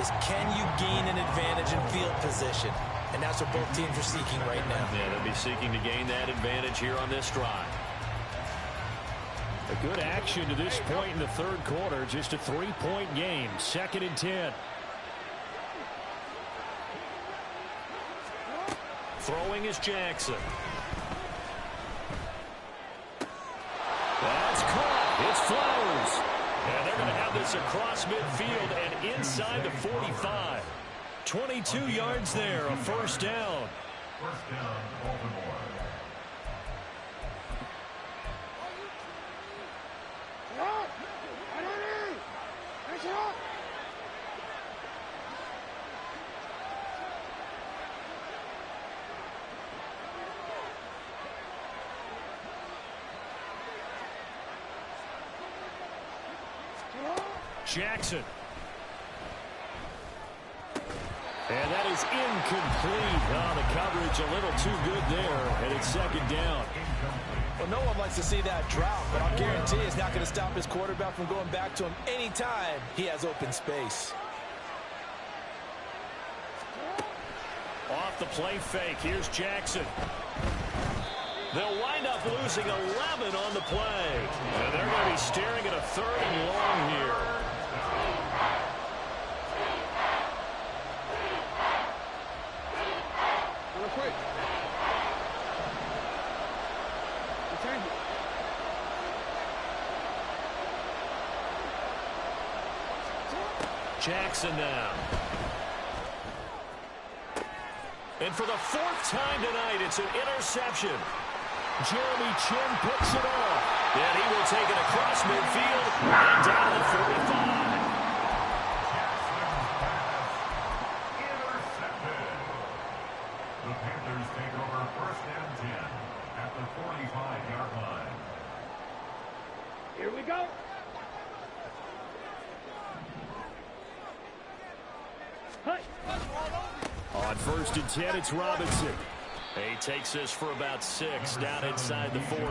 is, can you gain an advantage in field position? And that's what both teams are seeking right now. Yeah, they'll be seeking to gain that advantage here on this drive. A good action to this point in the third quarter. Just a 3-point game. 2nd and 10. Throwing is Jackson. That's caught. It's Flowers. And they're going to have this across midfield and inside the 45. 22 yards there, a first down. First down, Baltimore. Jackson. And that is incomplete. Oh, the coverage a little too good there, and it's 2nd down. Well, no one likes to see that drop, but I'll guarantee it's not going to stop his quarterback from going back to him anytime he has open space. Off the play fake, here's Jackson. They'll wind up losing 11 on the play. And they're going to be staring at a 3rd and long here. Jackson now. And for the 4th time tonight, it's an interception. Jeremy Chin picks it off. And he will take it across midfield and down to the 45. Intercepted. The Panthers take over 1st and 10 at the 45-yard line. Here we go. On 1st and 10, it's Robinson. He takes this for about 6 down inside the 40.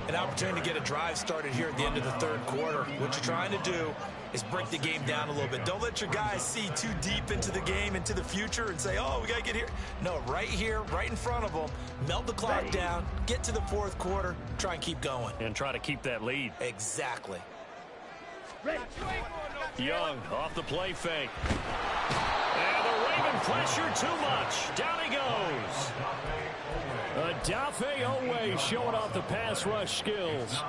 An opportunity to get a drive started here at the end of the third quarter. What you're trying to do is break the game down a little bit. Don't let your guys see too deep into the game, into the future, and say, oh, we got to get here. No, right here, right in front of them, melt the clock down, get to the fourth quarter, try and keep going. And try to keep that lead. Exactly. Young off the play fake. And the Raven pressure too much. Down he goes. Adafe Owe showing off the pass rush skills.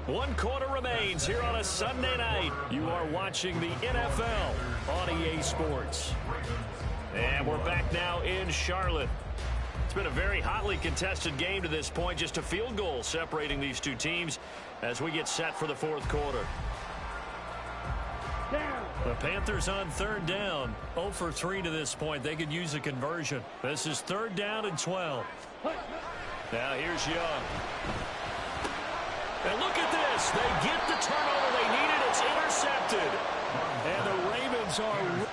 One quarter remains here on a Sunday night. You are watching the NFL on EA Sports. And we're back now in Charlotte. It's been a very hotly contested game to this point. Just a field goal separating these two teams as we get set for the fourth quarter. The Panthers on third down. 0 for 3 to this point. They could use a conversion. This is 3rd down and 12. Now here's Young. And look at this. They get the turnover they needed. It's intercepted. And the Ravens are...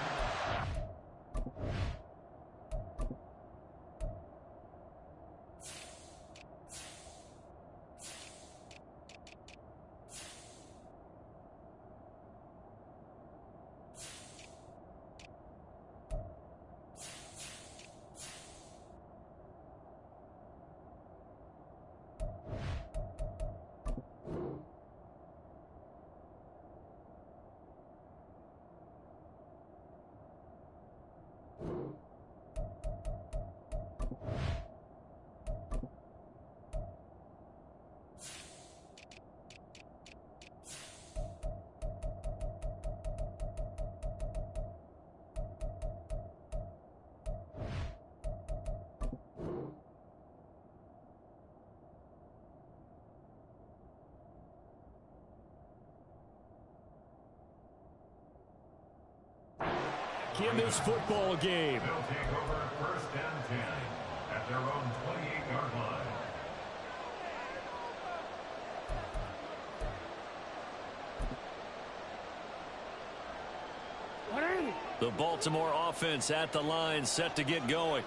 in this football game. They'll take over 1st and 10 at their own 28-yard line. The Baltimore offense at the line, set to get going.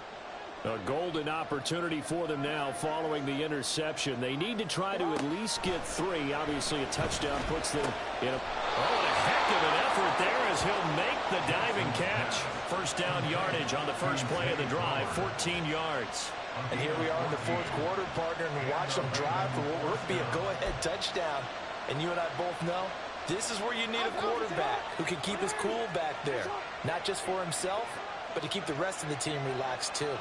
A golden opportunity for them now following the interception. They need to try to at least get 3. Obviously, a touchdown puts them in a... Oh, and a heck of an effort there as he'll make the diving catch. First down yardage on the first play of the drive, 14 yards. And here we are in the fourth quarter, partner, and watch them drive for what would be a go-ahead touchdown. And you and I both know this is where you need a quarterback who can keep his cool back there. Not just for himself, but to keep the rest of the team relaxed too.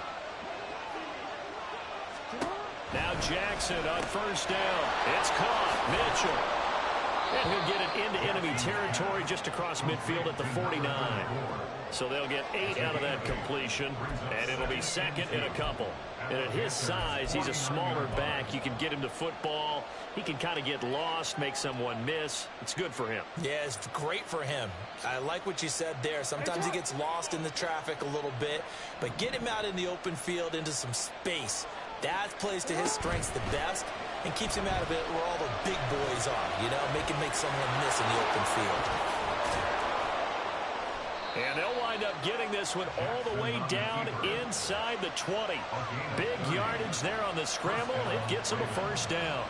Now Jackson on first down. It's caught. Mitchell. And he'll get it into enemy territory just across midfield at the 49. So they'll get 8 out of that completion, and it'll be 2nd and a couple. And at his size, he's a smaller back. You can get him to football. He can kind of get lost, make someone miss. It's good for him. Yeah, it's great for him. I like what you said there. Sometimes he gets lost in the traffic a little bit, but get him out in the open field into some space. That plays to his strengths the best and keeps him out of it where all the big boys are, you know, make someone miss in the open field. And they'll wind up getting this one all the way down inside the 20. Big yardage there on the scramble. It gets them a first down.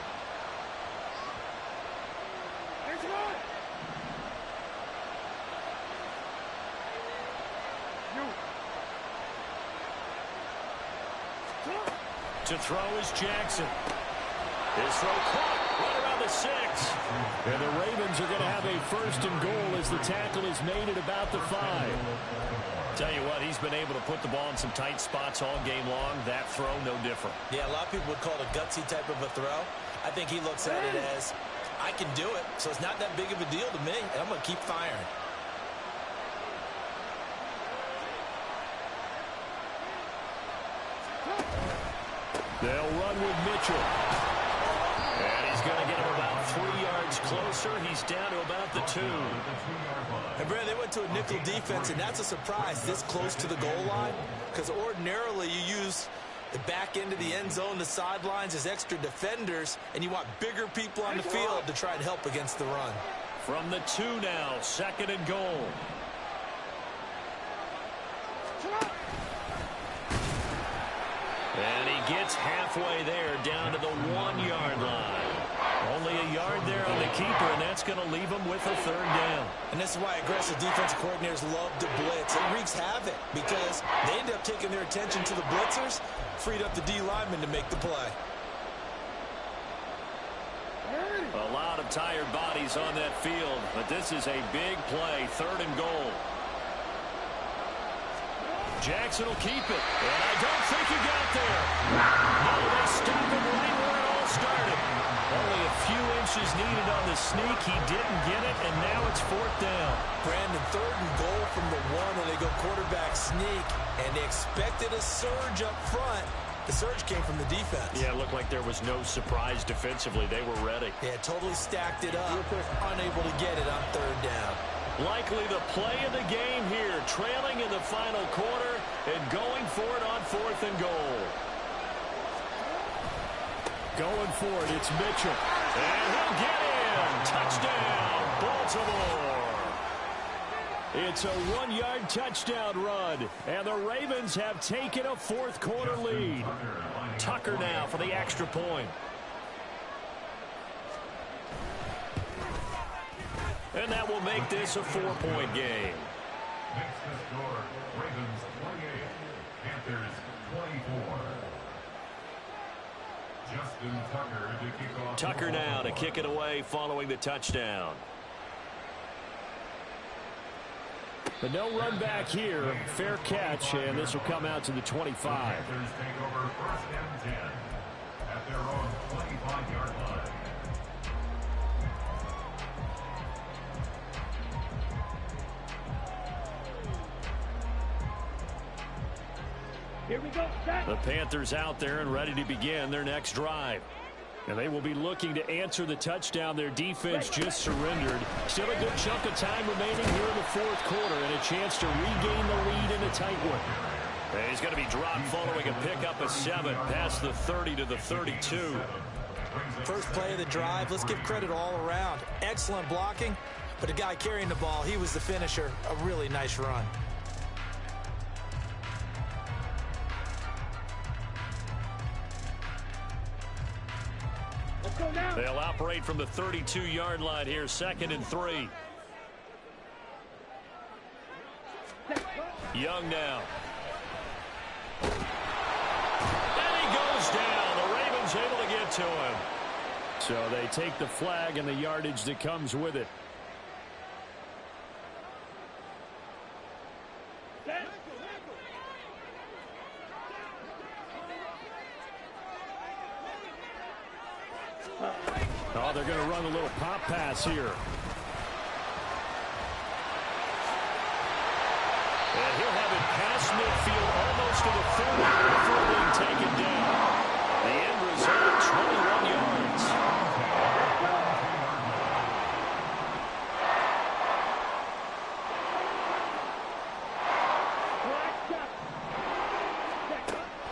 To throw is Jackson. His throw caught right around the 6. And the Ravens are going to have a 1st and goal as the tackle is made at about the 5. Tell you what, he's been able to put the ball in some tight spots all game long. That throw, no different. Yeah, a lot of people would call it a gutsy type of a throw. I think he looks at it as, I can do it, so it's not that big of a deal to me, and I'm going to keep firing. They'll run with Mitchell. And he's going to get him about 3 yards closer. He's down to about the 2. And, Brad, they went to a nickel defense, and that's a surprise this close to the goal line because ordinarily you use The back end of the end zone, the sidelines, is extra defenders, and you want bigger people on the field to try and help against the run. From the 2 now, 2nd and goal. And he gets halfway there, down to the 1-yard line. Only a yard there on the keeper, and that's going to leave him with a 3rd down. And this is why aggressive defensive coordinators love to blitz. It wreaks havoc because they end up taking their attention to the blitzers, freed up the D lineman to make the play. A lot of tired bodies on that field, but this is a big play, 3rd and goal. Jackson will keep it, and I don't think he got there. No, they stop him right where it all started. Only a few inches needed on the sneak. He didn't get it, and now it's 4th down. Brandon, 3rd and goal from the 1, and they go quarterback sneak, and they expected a surge up front. The surge came from the defense. Yeah, it looked like there was no surprise defensively. They were ready. Yeah, totally stacked it up, unable to get it on 3rd down. Likely the play of the game here, trailing in the final quarter and going for it on 4th and goal. Going for it, it's Mitchell. And he'll get in. Touchdown, Baltimore. It's a 1-yard touchdown run, and the Ravens have taken a 4th quarter lead. Tucker now for the extra point. And that will make this a 4-point game. Makes the score Ravens 28, Panthers 24. Justin Tucker to kick off. Tucker now to kick it away following the touchdown. But no run back here. Fair catch, and this will come out to the 25. Panthers take over 1st and 10 at their own 25-yard line. Here we go. Set. The Panthers out there and ready to begin their next drive. And they will be looking to answer the touchdown their defense just surrendered. Still a good chunk of time remaining here in the 4th quarter and a chance to regain the lead in a tight one. And he's going to be dropped following a pickup of 7 past the 30 to the 32. First play of the drive, let's give credit all around. Excellent blocking, but the guy carrying the ball, he was the finisher. A really nice run. They'll operate from the 32-yard line here, 2nd and 3. Young now. And he goes down. The Ravens able to get to him. So they take the flag and the yardage that comes with it. Oh, they're going to run a little pop pass here. And he'll have it past midfield almost to the 30 before being taken down. The end result, 21 yards.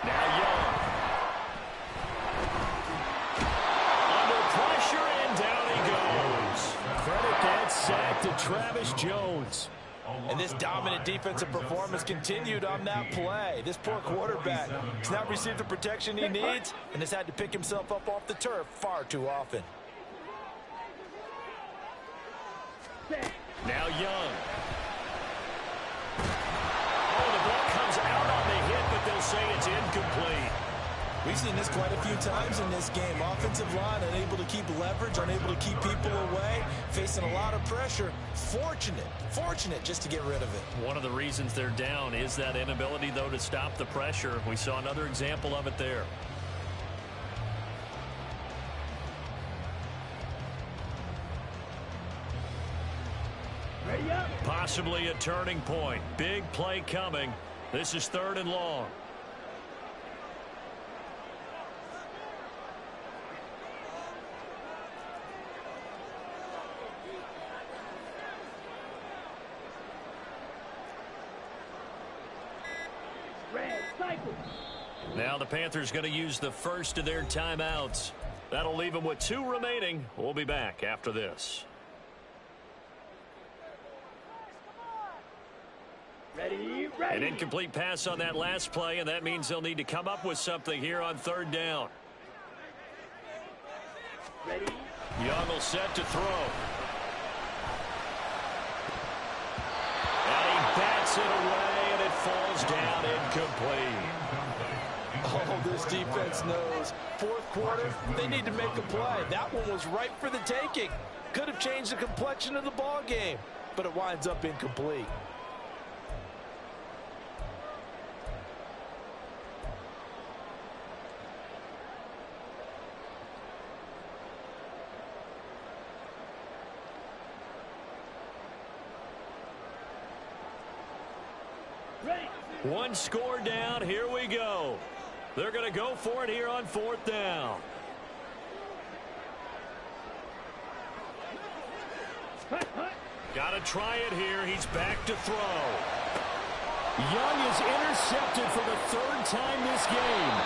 Now Young. Under pressure and down he goes. Credit that sack to Travis Jones. And this dominant defensive performance continued on that play. This poor quarterback has not received the protection he needs and has had to pick himself up off the turf far too often. Now Young. Oh, the ball comes out on the hit, but they'll say it's incomplete. We've seen this quite a few times in this game. Offensive line unable to keep leverage, unable to keep people away, facing a lot of pressure. Fortunate just to get rid of it. One of the reasons they're down is that inability, though, to stop the pressure. We saw another example of it there. Ready up. Possibly a turning point. Big play coming. This is 3rd and long. Red cycle. Now the Panthers going to use the first of their timeouts. That'll leave them with 2 remaining. We'll be back after this. Ready. An incomplete pass on that last play, and that means they'll need to come up with something here on 3rd down. Ready. Young will set to throw. And he bats it away, and it falls down incomplete. Oh, this defense knows. 4th quarter, they need to make a play. That one was right for the taking. Could have changed the complexion of the ball game, but it winds up incomplete. Ready. 1 score down. Here we go. They're going to go for it here on 4th down. Got to try it here. He's back to throw. Young is intercepted for the 3rd time this game.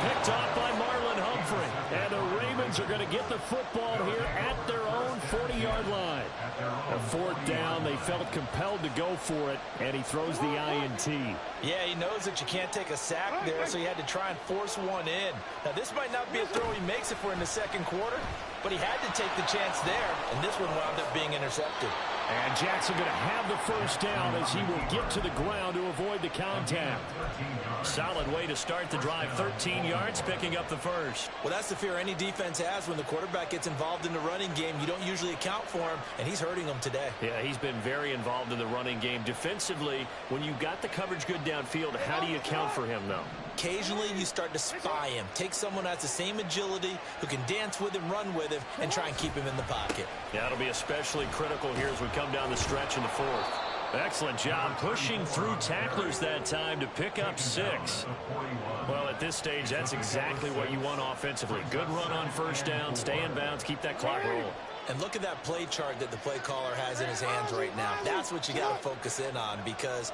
Picked off by Marlon Humphrey. And the Ravens are going to get the football here at their own 40-yard line. A 4th down, they felt compelled to go for it, and he throws the INT. Yeah, he knows that you can't take a sack there, so he had to try and force one in. Now, this might not be a throw he makes if we're in the 2nd quarter, but he had to take the chance there, and this one wound up being intercepted. And Jackson going to have the 1st down as he will get to the ground to avoid the contact. Solid way to start the drive. 13 yards, picking up the 1st. Well, that's the fear any defense has when the quarterback gets involved in the running game. You don't usually account for him, and he's hurting them today. Yeah, he's been very involved in the running game. Defensively, when you got the coverage good downfield, how do you account for him, though? Occasionally, you start to spy him. Take someone that has the same agility, who can dance with him, run with him, and try and keep him in the pocket. Yeah, it'll be especially critical here as we come down the stretch in the 4th. Excellent job pushing through tacklers that time to pick up 6. Well, at this stage, that's exactly what you want offensively. Good run on 1st down, stay in bounds, keep that clock rolling. And look at that play chart that the play caller has in his hands right now. That's what you got to focus in on, because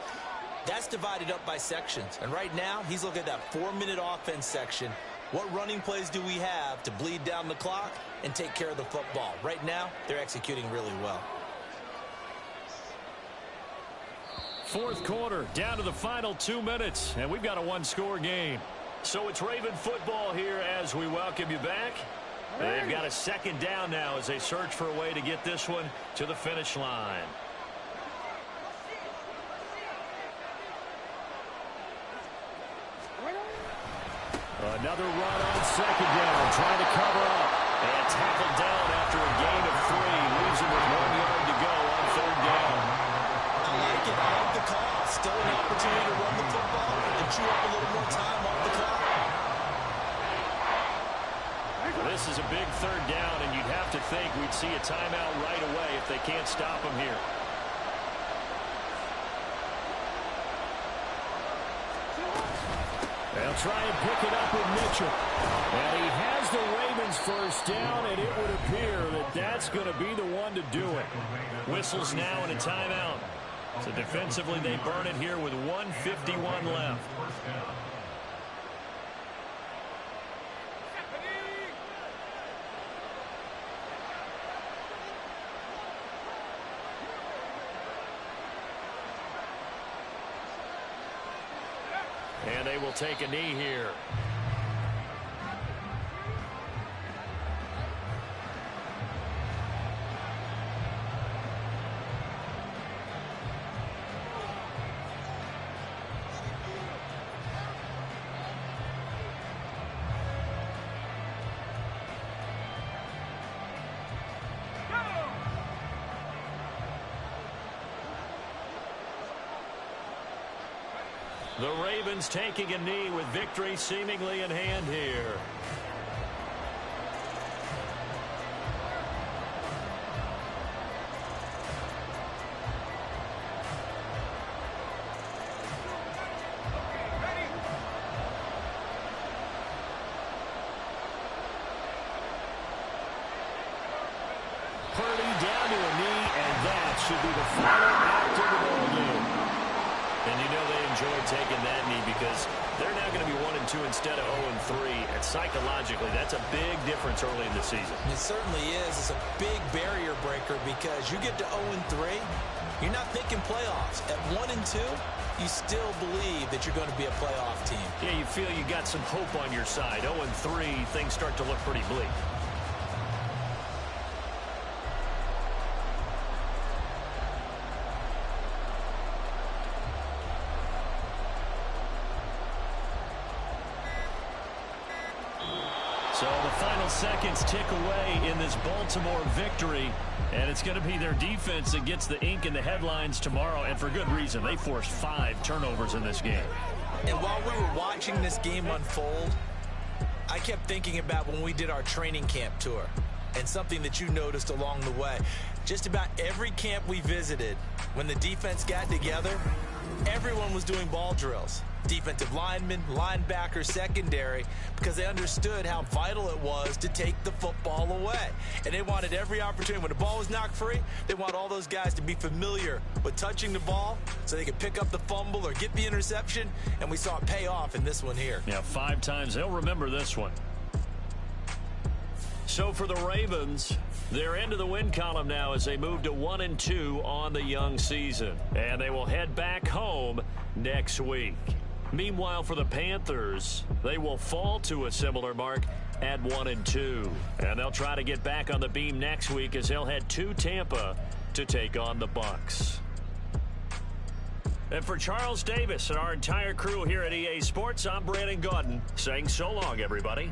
that's divided up by sections. And right now, he's looking at that 4-minute offense section. What running plays do we have to bleed down the clock and take care of the football? Right now, they're executing really well. 4th quarter, down to the final 2 minutes, and we've got a 1-score game. So it's Raven football here as we welcome you back. They've got a 2nd down now as they search for a way to get this one to the finish line. Another run on 2nd down, trying to cover up. And tackled down after a gain of 3. Leaves him with 1 yard to go on 3rd down. I like it. I like the call. Still an opportunity to run the football and chew up a little more time off the clock. This is a big 3rd down, and you'd have to think we'd see a timeout right away if they can't stop him here. They'll try and pick it up with Mitchell. And he has the Ravens 1st down, and it would appear that that's going to be the one to do it. Whistles now in a timeout. So defensively, they burn it here with 1:51 left. And they will take a knee here. The Ravens taking a knee with victory seemingly in hand here. Purdy down to a knee, and that should be the final act of the ball game. And you know they enjoyed taking that knee because they're now going to be 1-2 instead of 0-3. And psychologically, that's a big difference early in the season. It certainly is. It's a big barrier breaker because you get to 0-3, you're not thinking playoffs. At 1-2, you still believe that you're going to be a playoff team. Yeah, you feel you got some hope on your side. 0-3, things start to look pretty bleak. So the final seconds tick away in this Baltimore victory, and it's going to be their defense that gets the ink in the headlines tomorrow, and for good reason. They forced 5 turnovers in this game. And while we were watching this game unfold, I kept thinking about when we did our training camp tour and something that you noticed along the way. Just about every camp we visited, when the defense got together, everyone was doing ball drills. Defensive linemen, linebackers, secondary, because they understood how vital it was to take the football away. And they wanted every opportunity. When the ball was knocked free, they want all those guys to be familiar with touching the ball so they could pick up the fumble or get the interception. And we saw it pay off in this one here. Yeah, 5 times. They'll remember this one. So for the Ravens, they're into the win column now as they move to 1-2 on the young season. And they will head back home next week. Meanwhile, for the Panthers, they will fall to a similar mark at 1-2. And they'll try to get back on the beam next week as they'll head to Tampa to take on the Bucs. And for Charles Davis and our entire crew here at EA Sports, I'm Brandon Gaudin saying so long, everybody.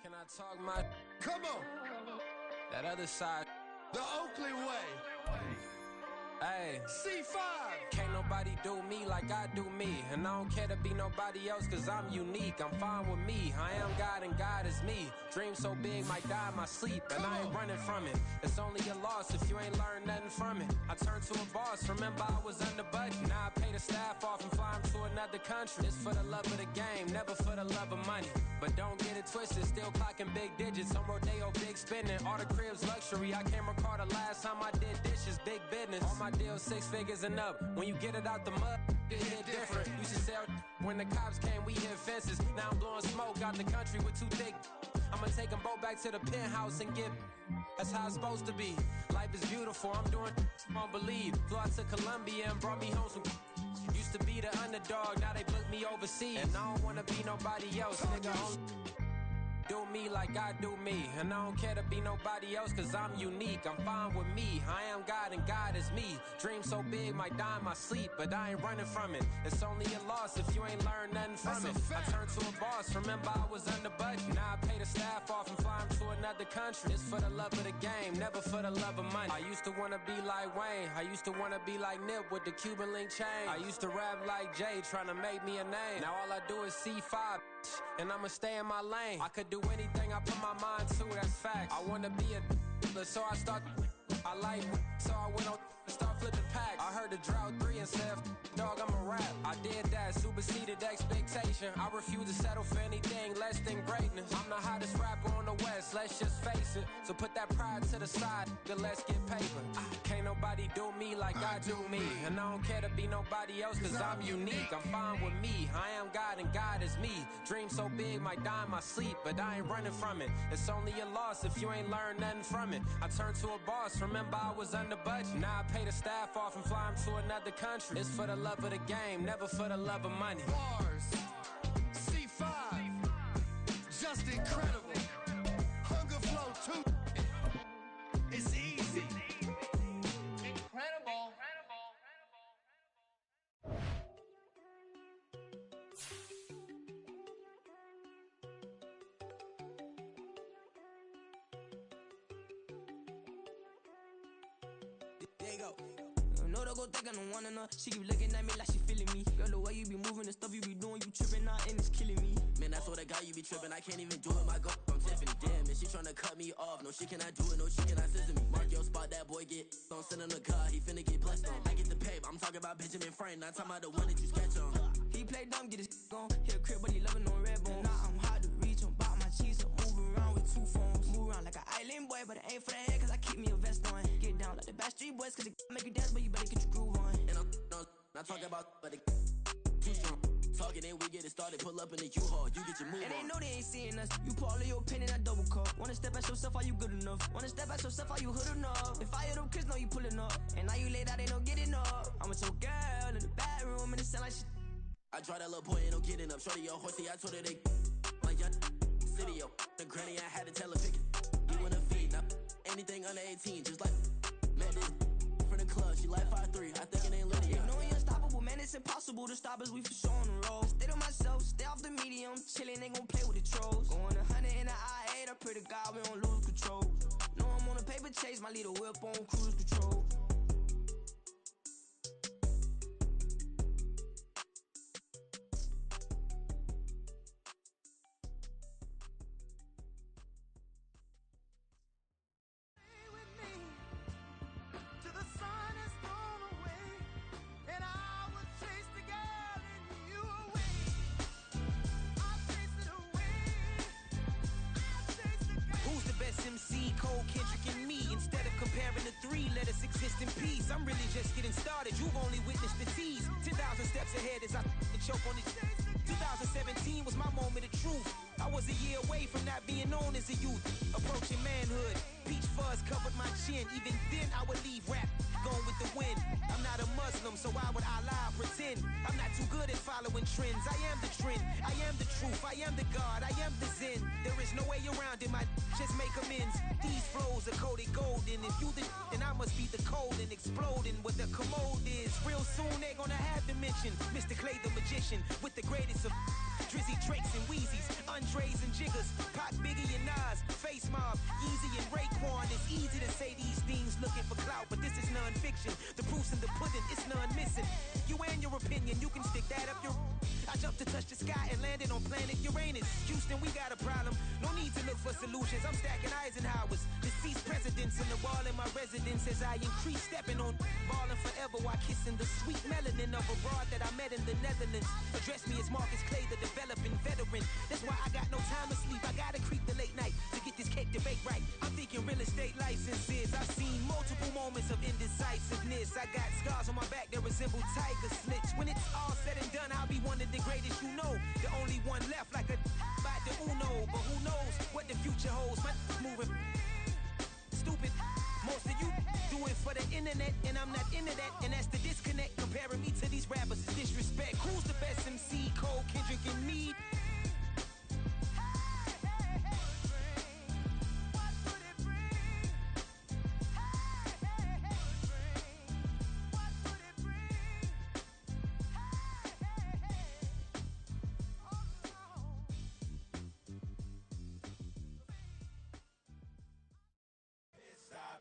Can I talk my... Come on, That other side. the Oakley way. Hey. C5. Can't nobody do me like I do me. And I don't care to be nobody else cause I'm unique. I'm fine with me. I am God and God is me. Dream so big might die in my sleep. And I ain't running from it. It's only a loss if you ain't learned nothing from it. I turned to a boss. Remember I was under budget. Now I pay the staff off and fly them to another country. It's for the love of the game, never for the love of money. But don't get it twisted, still clocking big digits. On Rodeo, big spending. All the cribs luxury. I can't recall the last time I did dishes, big business. All my deals 6 figures and up. When you get it out the mud, it hit different. Used to sell when the cops came, we hit fences. Now I'm blowing smoke out the country with 2 thick. I'ma take them both back to the penthouse and get. That's how it's supposed to be. Life is beautiful, I'm doing won't believe. Flew out to Colombia and brought me home some. Used to be the underdog, now they book me overseas. And I don't wanna be nobody else, nigga. Do me like I do me. And I don't care to be nobody else cause I'm unique. I'm fine with me. I am God and God is me. Dream so big might die in my sleep, but I ain't running from it. It's only a loss if you ain't learned nothing from it. I turned to a boss. Remember I was under budget. Now I pay the staff off and fly them to another country. It's for the love of the game, never for the love of money. I used to wanna be like Wayne. I used to wanna be like Nip with the Cuban link chain. I used to rap like Jay, trying to make me a name. Now all I do is C5, and I'ma stay in my lane. I could do anything I put my mind to, that's fact. I wanna be a so I start. I like so I went on and start flipping packs. I heard the drought 3 and said, dog, I'm a rap. I did that, superseded expectation. I refuse to settle for anything less than greatness. I'm the hottest rapper on the West, let's just face it. So put that pride to the side, then let's get paper. Can't nobody do me like I do me. And I don't care to be nobody else cause I'm unique. I'm fine with me. I am God and God is me. Dream so big might die in my sleep, but I ain't running from it. It's only a loss if you ain't learned nothing from it. I turned to a boss. Remember I was under budget. Now I pay the staff off and fly them to another country. It's for the love of the game, never for the love of money. Bars. C5. Just incredible. Hunger flow 2. It's easy. Incredible. There you go. No, don't go thinking no one enough. She keep looking at me like she feeling me. Girl, the way you be moving, the stuff you be doing, you tripping out and it's killing me. Man, that's what I got, you be tripping. I can't even do it, my girl from Tiffany. Damn, man, she tryna cut me off. No, she cannot do it, no, she cannot scissor me. Mark your spot, that boy get don't send him the car, he finna get blessed on. I get the pay, but I'm talking about Benjamin Franklin, not talking about the one that you sketch on. He play dumb, get his on. Hit a crib, but he loving on red bone. Now I'm hard to reach, I'm bout my cheese, I'm moving around with 2 phones. Move around like an island boy, but it ain't for the head, cause I keep me a vest on. Get down like the Backstreet Boys, cause it make you dance, but you better get your groove on. And I'm not talking about, but it too strong. Talking, then we get it started, pull up in the U-Haul, you get your move And they on. know they ain't seeing us. You pull all of your pen in that double cup. Wanna step at yourself, are you good enough? Wanna step at yourself, are you hood enough? If I hear them kids, know you pulling up. And now you laid out, they don't get enough. I'm with your girl in the bedroom, and it sound like shit. I draw that little boy, ain't no getting up. Shorty, yo, horsey, I told her they my young city, yo. The granny, I had to tell her pick it. You wanna feed, now anything under 18, just like met it from the club. She like 5'3", I think it ain't Lydia. You know we unstoppable, man, it's impossible to stop us, we for sure on the road. Stay to myself, stay off the medium, chillin', ain't gon' play with the trolls. Going 100 in the I-8, I pray to God we don't lose control. Know I'm on a paper chase, my little whip on cruise control. Till the sun is thrown away, and I will chase the girl in you away. I'll chase it away. I'll chase the girl. Who's the best MC? Cole, Kendrick, and me. Instead of comparing the 3, let us exist in peace. I'm really just getting started. You've only witnessed the tease. 10,000 steps ahead as I choke on this. 2017 was my moment of truth. I was a year away from not being known as a youth. Approaching manhood. Peach fuzz covered my chin. Even then I would leave rap going with the wind. I'm not a Muslim, so why would I lie or pretend? I'm not too good at following trends. I am the trend. I am the truth. I am the God. I am the Zen. There is no way around it. My just make amends. These flows are coated golden. If you the then I must be the cold and exploding what the commode is. Real soon they gonna have to mention Mr. Clay the magician with the greatest of Drizzy, Drakes, and Wheezies, Andres and Jiggers, Pac, Biggie, and easy to say these things looking for clout, but this is non-fiction. The proof's in the pudding, it's none missing. You and your opinion, you can stick that up your... I jumped to touch the sky and landed on planet Uranus. Houston, we got a problem. No need to look for solutions. I'm stacking Eisenhowers. Deceased presidents in the wall in my residence as I increase stepping on balling forever while kissing the sweet melanin of a broad that I met in the Netherlands. Address me as Marcus Clay, the developing veteran. That's why I got no time to sleep. I gotta creep the late night to get this cake debate right. I'm thinking real estate licenses. I've seen multiple moments of indecisiveness. I got scars on my back that resemble tiger slits. When it's all said and done, I'll be one of the greatest you know. The only one left like a by the Uno. But who knows what the future holds? My moving stupid. Most of you do it for the internet, and I'm not into that. And that's the disconnect. Comparing me to these rappers is disrespect. Who's the best MC? Cole, Kendrick, and Meade?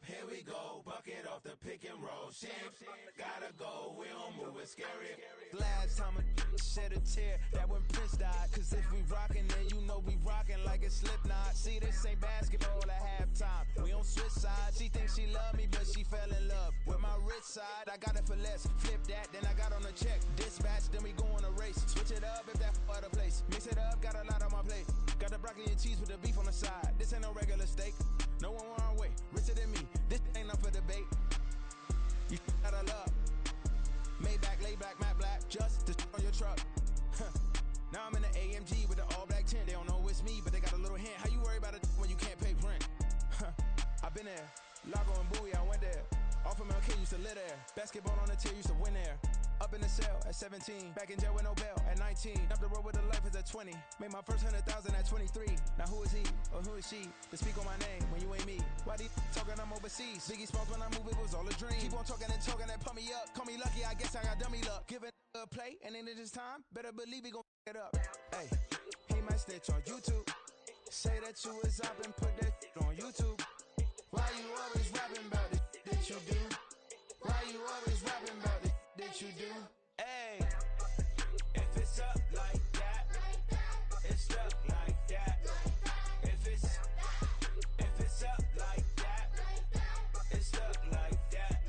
Here we go, bucket off the pick and roll. Shit, gotta go, we don't move, it's scary. Last time a shed a tear, that when Prince died. Cause if we rockin', then you know we rockin' like a Slipknot. See, this ain't basketball at halftime. We on switch sides. She thinks she love me, but she fell in love with my rich side. I got it for less, flip that, then I got on a check. Dispatch, then we go on a race. Switch it up if that other place. Mix it up, got a lot on my plate. Got the broccoli and cheese with the beef on the side. This ain't no regular steak. No one wrong way, richer than me. This ain't up for debate. You gotta love. Maybach, lay back, matte black, just to on your truck. Now I'm in the AMG with the all black tint. They don't know it's me, but they got a little hint. How you worry about it when you can't pay rent? I've been there. Lago and Bowie, I went there. Off of MLK, used to live there. Basketball on the tier, used to win there. Up in the cell at 17. Back in jail with no bail at 19. Up the road with the life is at 20. Made my first 100,000 at 23. Now who is he or who is she to speak on my name when you ain't me? Why they talking I'm overseas? Biggie Smalls when I move, it was all a dream. Keep on talking and talking and pump me up. Call me lucky, I guess I got dummy luck. Give it a play and then it's time. Better believe he gon' it up. Hey, he might snitch on YouTube. Say that you was up and put that on YouTube. Why you always rapping about it that you do? Why you always rapping about it that you do? Hey, if it's up like that, it's stuck like that. If it's up like that, it's stuck like that.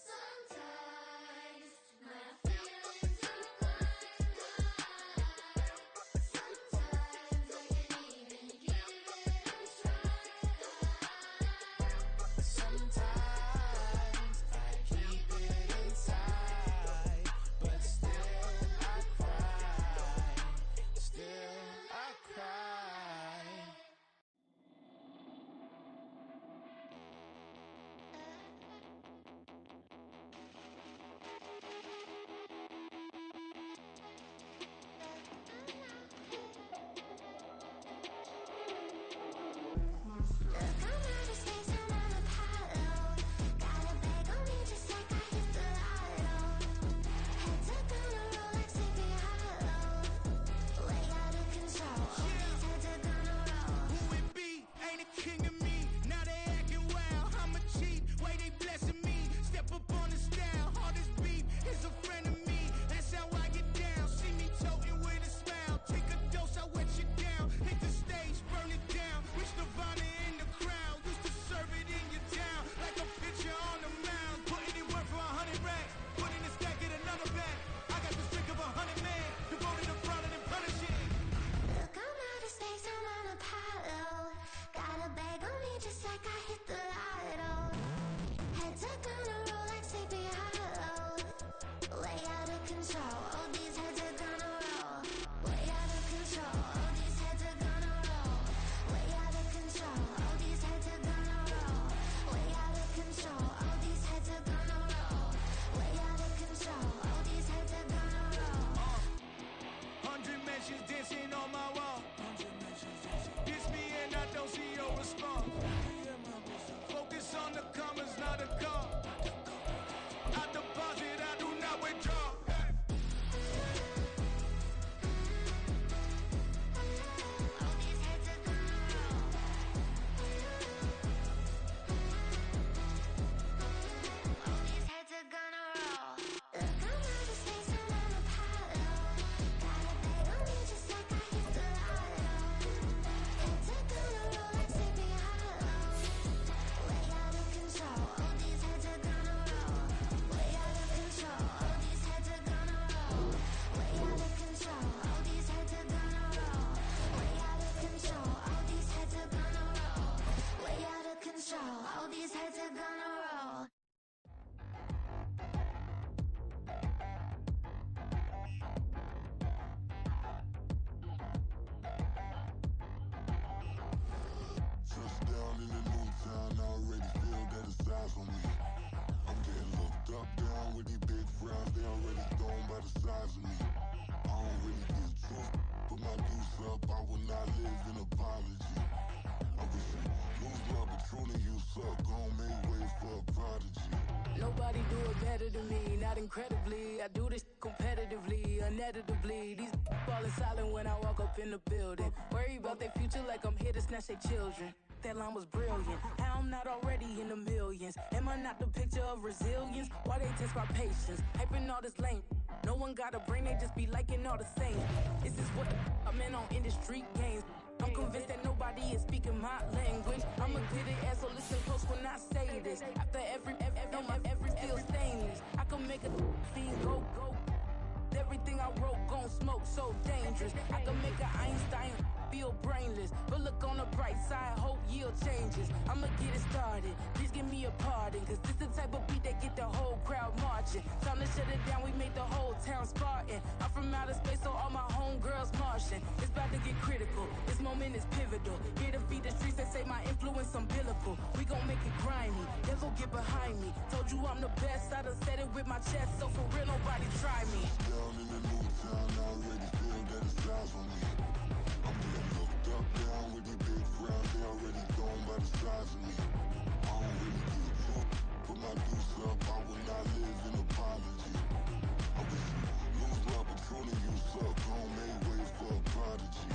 Sometimes my feelings are blind. Sometimes I can't even give it a try. Sometimes I keep it inside, but still I cry. eyes on me. I'm getting looked up, down with these big frowns. They already thrown by the size of me. I don't really get truth, but my deuce up. I will not live in apology. I wish you lose love, but truly you suck. Gon' make way for a prodigy. Nobody do it better than me, not incredibly. I do this competitively, uneditably. These falling silent when I walk up in the building. Worry about their future like I'm here to snatch their children. That line was brilliant. How I'm not already in the millions? Am I not the picture of resilience? Why they test my patience? Hyping all this lame. No one got a brain, they just be liking all the same. This is what I'm in on industry games. I'm convinced that nobody is speaking my language. I'm a good ass, so listen close when I say this. After every feel stainless. I can make a fiend go. Everything I wrote gon' smoke, so dangerous. I can make an Einstein feel brainless. But look on the bright side, hope yield changes. I'ma get it started, please give me a pardon. Cause this the type of beat that get the whole crowd marching. Time to shut it down, we made the whole town Spartan. I'm from outer space, so all my homegirls Martian. It's about to get critical, this moment is pivotal. Here to feed the streets that say my influence umbilical. We gon' make it grimy, devil get behind me. Told you I'm the best, I done said it with my chest. So for real, nobody try me. Down in the new town, I already feel that it's eyes on me. I'm getting looked up, down with these big frowns. They already thrown by the size of me. I don't really get truth, but my deuce up. I will not live in apology. I wish you lose love, but truly you suck. Gon' make way for a prodigy.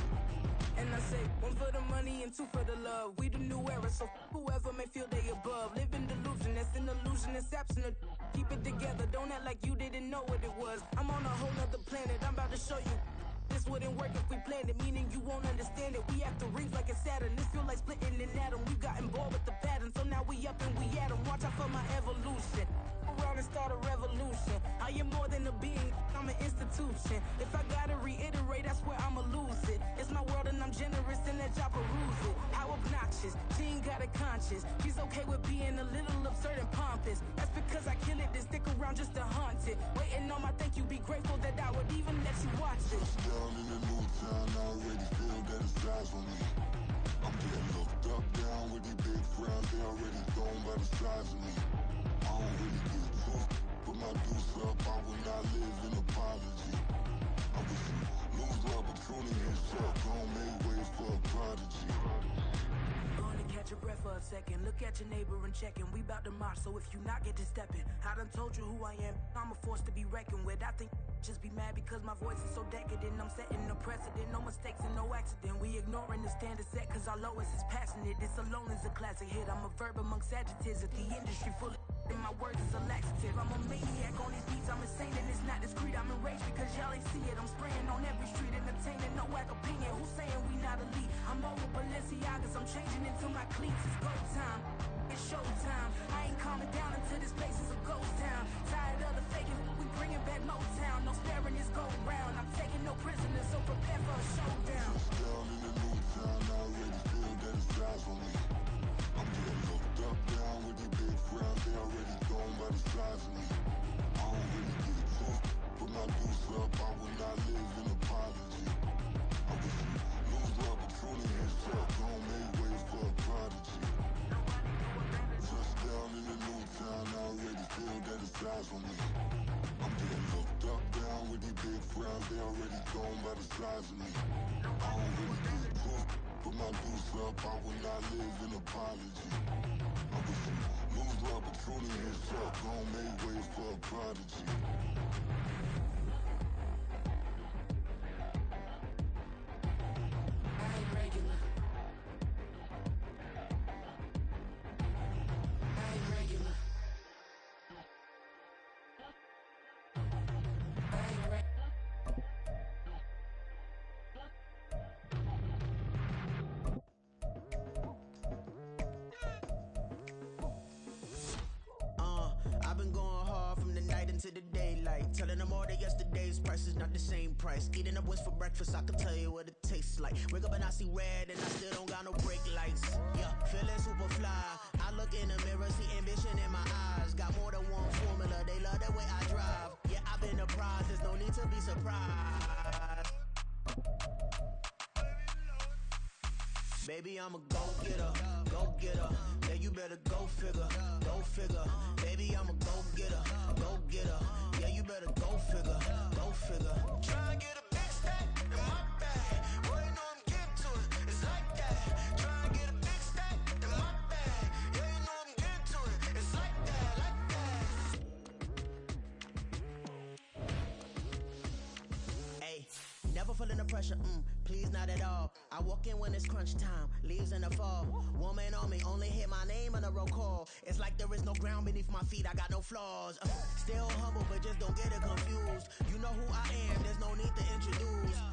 And I say, one for the money and two for the love. We the new era, so whoever may feel they above. Live in delusion, that's an illusion, it's absent. Keep it together, don't act like you didn't know what it was. I'm on a whole nother planet, I'm about to show you. This wouldn't work if we planned it, meaning you won't understand it. We have to rings like a Saturn, this feel like splitting an atom. We got involved with the pattern, so now we up and we at 'em. Watch out for my evolution. Around and start a revolution. I am more than a being, I'm an institution. If I gotta reiterate, that's where I'ma lose it. It's my world and I'm generous and let y'all peruse it. How obnoxious, she ain't got a conscience. She's okay with being a little absurd and pompous. That's because I kill it, then stick around just to haunt it. Waiting on my thank you, be grateful that I would even let you watch it. Down in the new town, I already feel that it's eyes on me. I'm getting looked up, down with these big frowns. They already thrown by the size of me. I don't really get truth, but my deuce up. I will not live in apology. I wish you lose love, but truly you suck. Gon' make way for a prodigy. Gonna catch your breath for a second. Look at your neighbor and checking. We bout to march, so if you not get to stepping. I done told you who I am. I'm a force to be reckoned with. I think just be mad because my voice is so decadent. I'm setting a precedent. No mistakes and no accident. We ignoring the standard set cause our lowest is passionate. This alone is a classic hit. I'm a verb amongst adjectives. If the industry full of and my words is a laxative. I'm a maniac on these beats. I'm insane and it's not discreet. I'm enraged because y'all ain't see it. I'm spraying on every street, entertaining no whack opinion. Who's saying we not elite? I'm over Balenciagas. I'm changing into my cleats. It's go time. It's showtime. I ain't calming down until this place is a ghost town. Tired of the faking. We bringing back Motown. No sparing this go round. I'm taking no prisoners, so prepare for a showdown. Down in the new town, I already feel that it's eyes on me. I'm getting looked up, down with these big frowns. They already thrown by the size of me. I don't really get truth, but my deuce up. I will not live in apology. I wish you lose love, but truly you suck. Gon' make way for a prodigy. Just down in the new town, I already feel that it's eyes on me. I'm getting looked up, down with these big frowns. They already thrown by the size of me. I don't really get truth, but my deuce up. I will not live in apology. I wish you lose love, but truly you suck. Gon' make way for a prodigy. I ain't regular. I ain't regular. I ain't regular. I've been going hard from the night into the daylight. Telling them all that yesterday's price is not the same price. Eating up what's for breakfast, I can tell you what it tastes like. Wake up and I see red and I still don't got no brake lights. Yeah, feeling super fly. I look in the mirror, see ambition in my eyes. Got more than one formula, they love the way I drive. Yeah, I've been apprised, there's no need to be surprised. Baby, I'm a go-getter, go getter. Yeah, you better go figure, go figure. Baby, I'm a go getter, go getter. Yeah, you better go figure, go figure. Try and get a big stack in my bag. Boy, you know I'm getting to it. It's like that. Try and get a big stack in my bag. Yeah, you know I'm getting to it. It's like that, like that. Hey, never feeling the pressure, please not at all. I walk in when it's crunch time, leaves in the fall. Woman on me, only hit my name on a roll call. It's like there is no ground beneath my feet, I got no flaws. Still humble, but just don't get it confused. You know who I am, there's no need to introduce. I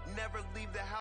am never leave the house.